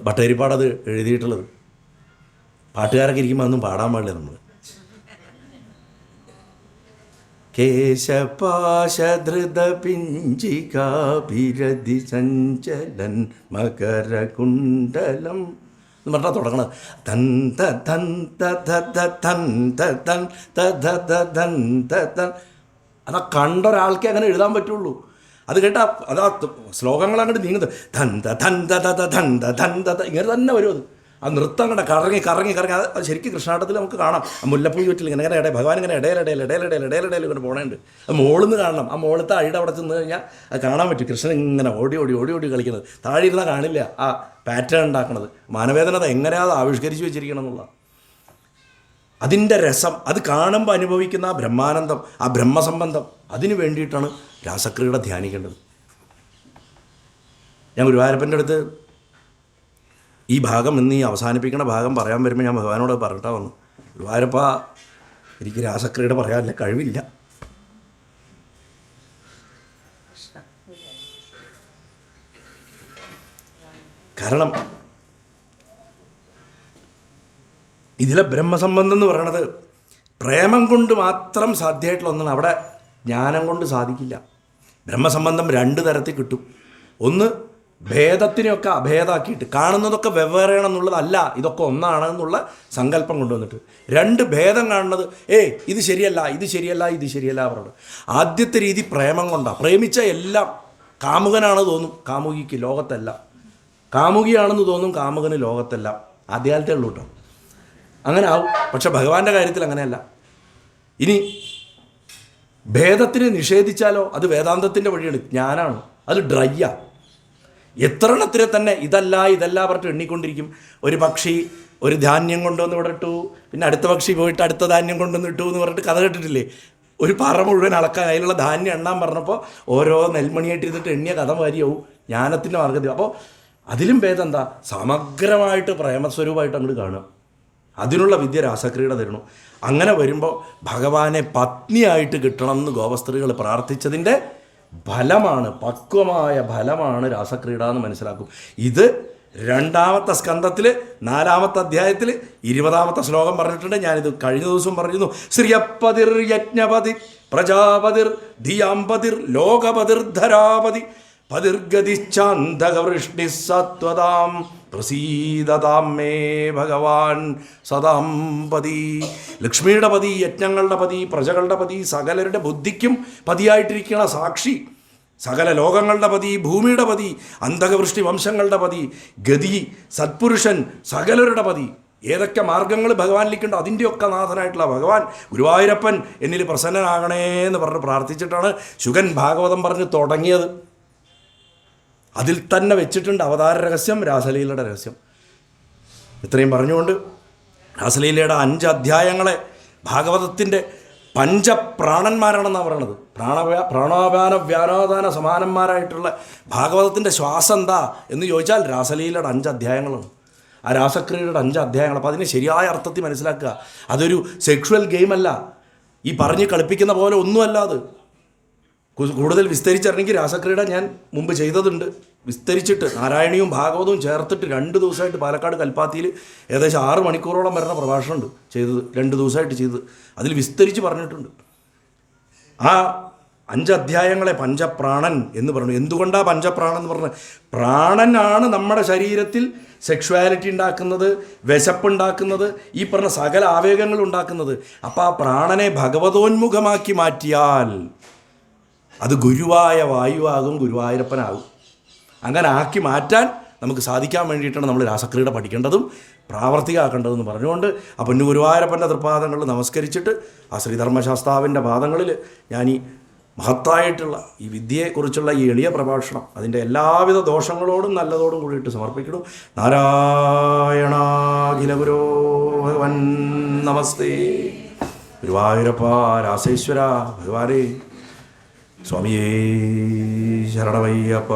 ഭട്ടതിരിപ്പാടത് എഴുതിയിട്ടുള്ളത്. പാട്ടുകാരൊക്കെ ഇരിക്കുമ്പോൾ അതൊന്നും പാടാൻ പാടില്ല. നമ്മൾ കേശപാശധൃതപിഞ്ചികാഭിരതി സഞ്ചലൻ മകരകുണ്ടലം എന്ന് പറഞ്ഞാൽ തുടങ്ങണത്. തൻ തൻ തൻ തൻ. അതാ കണ്ടൊരാൾക്കേ അങ്ങനെ എഴുതാൻ പറ്റുള്ളൂ. അത് കേട്ടാൽ അതാ ശ്ലോകങ്ങൾ അങ്ങോട്ട് നീങ്ങുന്നത് ധൻ ധൻ ധൻ ധൻ ഇങ്ങനെ തന്നെ വരും. ആ നൃത്തം കണ്ട കറങ്ങി അത് ശരിക്കും കൃഷ്ണാട്ടത്തിൽ നമുക്ക് കാണാം. ആ മുല്ലപ്പൂ ചുറ്റിൽ ഇങ്ങനെ ഭഗവാൻ ഇങ്ങനെ ഇടയിലിടയിൽ ഇങ്ങനെ പോകണുണ്ട്. അത് മോളിൽ നിന്ന് കാണണം. ആ മോളത്തെ അഴിയുടെ അവിടെ ചെന്ന് കഴിഞ്ഞാൽ അത് കാണാൻ പറ്റും. കൃഷ്ണൻ ഇങ്ങനെ ഓടി കളിക്കുന്നത്. താഴെ ഇരുന്നാൽ കാണില്ല ആ പാറ്റേൺ ഉണ്ടാക്കണത്. മാനവേദനത എങ്ങനെയാ അത് ആവിഷ്കരിച്ച് വെച്ചിരിക്കണം എന്നുള്ള അതിൻ്റെ രസം, അത് കാണുമ്പോൾ അനുഭവിക്കുന്ന ആ ബ്രഹ്മാനന്ദം, ആ ബ്രഹ്മസംബന്ധം, അതിന് വേണ്ടിയിട്ടാണ് രാസക്രീഡ ധ്യാനിക്കേണ്ടത്. ഞാൻ ഗുരുവായൂരപ്പൻ്റെ അടുത്ത് ഈ ഭാഗം ഇന്ന് ഈ അവസാനിപ്പിക്കുന്ന ഭാഗം പറയാൻ വരുമ്പോൾ ഞാൻ ഭഗവാനോട് പറഞ്ഞിട്ടാ വന്നു, ഗുരുവായൂരപ്പ എനിക്ക് രാസക്രീഡ പറയാനില്ല, കഴിവില്ല. കാരണം ഇതിലെ ബ്രഹ്മസംബന്ധം എന്ന് പറയണത് പ്രേമം കൊണ്ട് മാത്രം സാധ്യമായിട്ടുള്ള ഒന്നാണ്. അവിടെ ജ്ഞാനം കൊണ്ട് സാധിക്കില്ല. ബ്രഹ്മസംബന്ധം രണ്ട് തരത്തിൽ കിട്ടും. ഒന്ന് ഭേദത്തിനെയൊക്കെ അഭേദാക്കിയിട്ട് കാണുന്നതൊക്കെ വെവ്വേറെയാണെന്നുള്ളതല്ല, ഇതൊക്കെ ഒന്നാണ് എന്നുള്ള സങ്കല്പം കൊണ്ടുവന്നിട്ട്. രണ്ട് ഭേദം കാണുന്നത് ഇത് ശരിയല്ല, ഇത് ശരിയല്ല, ഇത് ശരിയല്ല പറഞ്ഞത്. ആദ്യത്തെ രീതി പ്രേമം കൊണ്ടാണ്. പ്രേമിച്ച എല്ലാം കാമുകനാണ് തോന്നും കാമുകിക്ക്, ലോകത്തല്ല. കാമുകിയാണെന്ന് തോന്നും കാമുകന്, ലോകത്തല്ല. ആദ്യകാലത്തേ ഉള്ളൂ കേട്ടോ, അങ്ങനെ ആവും. പക്ഷെ ഭഗവാന്റെ കാര്യത്തിൽ അങ്ങനെയല്ല. ഇനി ഭേദത്തിനെ നിഷേധിച്ചാലോ അത് വേദാന്തത്തിൻ്റെ വഴിയാണ്, ജ്ഞാനാണ്. അത് ഡ്രൈയാ. എത്ര എണ്ണത്തിനെ തന്നെ ഇതല്ല ഇതല്ല പറഞ്ഞിട്ട് എണ്ണിക്കൊണ്ടിരിക്കും. ഒരു പക്ഷി ഒരു ധാന്യം കൊണ്ടുവന്ന് ഇവിടെ ഇട്ടു, പിന്നെ അടുത്ത പക്ഷി പോയിട്ട് അടുത്ത ധാന്യം കൊണ്ടുവന്ന് ഇട്ടു എന്ന് പറഞ്ഞിട്ട് കഥ കേട്ടിട്ടില്ലേ? ഒരു പറ മുഴുവൻ അളക്കാൻ അതിലുള്ള ധാന്യം എണ്ണാൻ പറഞ്ഞപ്പോൾ ഓരോ നെൽമണിയായിട്ട് ഇരുന്നിട്ട് എണ്ണിയ കഥ മാരിയാവും ജ്ഞാനത്തിൻ്റെ മാർഗത്തിൽ. അപ്പോൾ അതിലും ഭേദം എന്താ? സമഗ്രമായിട്ട് പ്രേമസ്വരൂപമായിട്ട് അങ്ങോട്ട് കാണുക. അതിനുള്ള വിദ്യ രാസക്രീഡ തരണു. അങ്ങനെ വരുമ്പോൾ ഭഗവാനെ പത്നിയായിട്ട് കിട്ടണം എന്ന് ഗോപസ്ത്രീകൾ പ്രാർത്ഥിച്ചതിൻ്റെ ഫലമാണ്, പക്വമായ ഫലമാണ് രാസക്രീഡ എന്ന് മനസ്സിലാക്കും. ഇത് 2-ാമത്തെ സ്കന്ധത്തിൽ 4-ാമത്തെ അധ്യായത്തിൽ 20-ാമത്തെ ശ്ലോകം പറഞ്ഞിട്ടുണ്ട്. ഞാനിത് കഴിഞ്ഞ ദിവസം പറഞ്ഞിരുന്നു. ശ്രിയപ്പതിർ യജ്ഞപതി പ്രജാപതിർ ധിയാംപതിർ ലോകപതിർ ധരാപതി പതിർഗതിശ്ചാന്തകവൃഷ്ണി സത്വതാം പ്രസീദതാം മേ ഭഗവാൻ സദാംപതി. ലക്ഷ്മിയുടെ പതി, യജ്ഞങ്ങളുടെ പതി, പ്രജകളുടെ പതി, സകലരുടെ ബുദ്ധിക്കും പതിയായിട്ടിരിക്കുന്ന സാക്ഷി, സകല ലോകങ്ങളുടെ പതി, ഭൂമിയുടെ പതി, അന്തകവൃഷ്ടി വംശങ്ങളുടെ പതി, ഗതി, സത്പുരുഷൻ, സകലരുടെ പതി. ഏതൊക്കെ മാർഗങ്ങൾ ഭഗവാനിലേക്കുണ്ടോ അതിൻ്റെയൊക്കെ നാഥനായിട്ടുള്ള ഭഗവാൻ ഗുരുവായൂരപ്പൻ എന്നിൽ പ്രസന്നനാകണേ എന്ന് പറഞ്ഞ് പ്രാർത്ഥിച്ചിട്ടാണ് ശുകൻ ഭാഗവതം പറഞ്ഞ് തുടങ്ങിയത്. അതിൽ തന്നെ വെച്ചിട്ടുണ്ട് അവതാര രഹസ്യം, രാസലീലയുടെ രഹസ്യം. ഇത്രയും പറഞ്ഞുകൊണ്ട് രാസലീലയുടെ 5 അധ്യായങ്ങളെ ഭാഗവതത്തിൻ്റെ പഞ്ചപ്രാണന്മാരാണെന്നാണ് പറയണത്. പ്രാണാപാന വ്യാനാദാന സമാനന്മാരായിട്ടുള്ള ഭാഗവതത്തിൻ്റെ ശ്വാസം എന്താ എന്ന് ചോദിച്ചാൽ രാസലീലയുടെ 5 അധ്യായങ്ങളാണ്. ആ രാസക്രിയയുടെ 5 അധ്യായങ്ങൾ. അപ്പോൾ അതിനെ ശരിയായ അർത്ഥത്തിൽ മനസ്സിലാക്കുക. അതൊരു സെക്ഷുവൽ ഗെയിമല്ല, ഈ പറഞ്ഞ് കളിപ്പിക്കുന്ന പോലെ ഒന്നുമല്ല. അത് കൂടുതൽ വിസ്തരിച്ചിറങ്ങി രാസക്രീഡ ഞാൻ മുമ്പ് ചെയ്തതുണ്ട്. വിസ്തരിച്ചിട്ട് നാരായണിയും ഭാഗവതവും ചേർത്തിട്ട് 2 ദിവസമായിട്ട് പാലക്കാട് കൽപ്പാത്തിയിൽ ഏകദേശം 6 മണിക്കൂറോളം വരുന്ന പ്രഭാഷണമുണ്ട് ചെയ്തത്. 2 ദിവസമായിട്ട് ചെയ്തത്. അതിൽ വിസ്തരിച്ച് പറഞ്ഞിട്ടുണ്ട്. ആ 5 അധ്യായങ്ങളെ പഞ്ചപ്രാണൻ എന്ന് പറഞ്ഞു. എന്തുകൊണ്ടാണ് പഞ്ചപ്രാണൻ എന്ന് പറഞ്ഞത്? പ്രാണനാണ് നമ്മുടെ ശരീരത്തിൽ സെക്ഷുവാലിറ്റി ഉണ്ടാക്കുന്നത്, വിശപ്പുണ്ടാക്കുന്നത്, ഈ പറഞ്ഞ സകല ആവേഗങ്ങൾ ഉണ്ടാക്കുന്നത്. അപ്പോൾ ആ പ്രാണനെ ഭഗവതോന്മുഖമാക്കി മാറ്റിയാൽ അത് ഗുരുവായ വായുവാകും, ഗുരുവായൂരപ്പനാകും. അങ്ങനെ ആക്കി മാറ്റാൻ നമുക്ക് സാധിക്കാൻ വേണ്ടിയിട്ടാണ് നമ്മൾ രാസക്രീഡ പഠിക്കേണ്ടതും പ്രാവർത്തികമാക്കേണ്ടതെന്ന് പറഞ്ഞുകൊണ്ട് ആ പൊന്നു ഗുരുവായൂരപ്പൻ്റെ തൃപ്പാദങ്ങളിൽ നമസ്കരിച്ചിട്ട് ആ ശ്രീധർമ്മശാസ്താവിൻ്റെ പാദങ്ങളിൽ ഞാൻ ഈ മഹത്തായിട്ടുള്ള ഈ വിദ്യയെക്കുറിച്ചുള്ള ഈ എളിയ പ്രഭാഷണം അതിൻ്റെ എല്ലാവിധ ദോഷങ്ങളോടും നല്ലതോടും കൂടിയിട്ട് സമർപ്പിക്കുന്നു. നാരായണാഖില ഗുരോ ഭഗവൻ നമസ്തേ. ഗുരുവായൂരപ്പ രാസേശ്വര ഭഗവാനേ സ്വാമിയേ ശരണമയ്യപ്പ.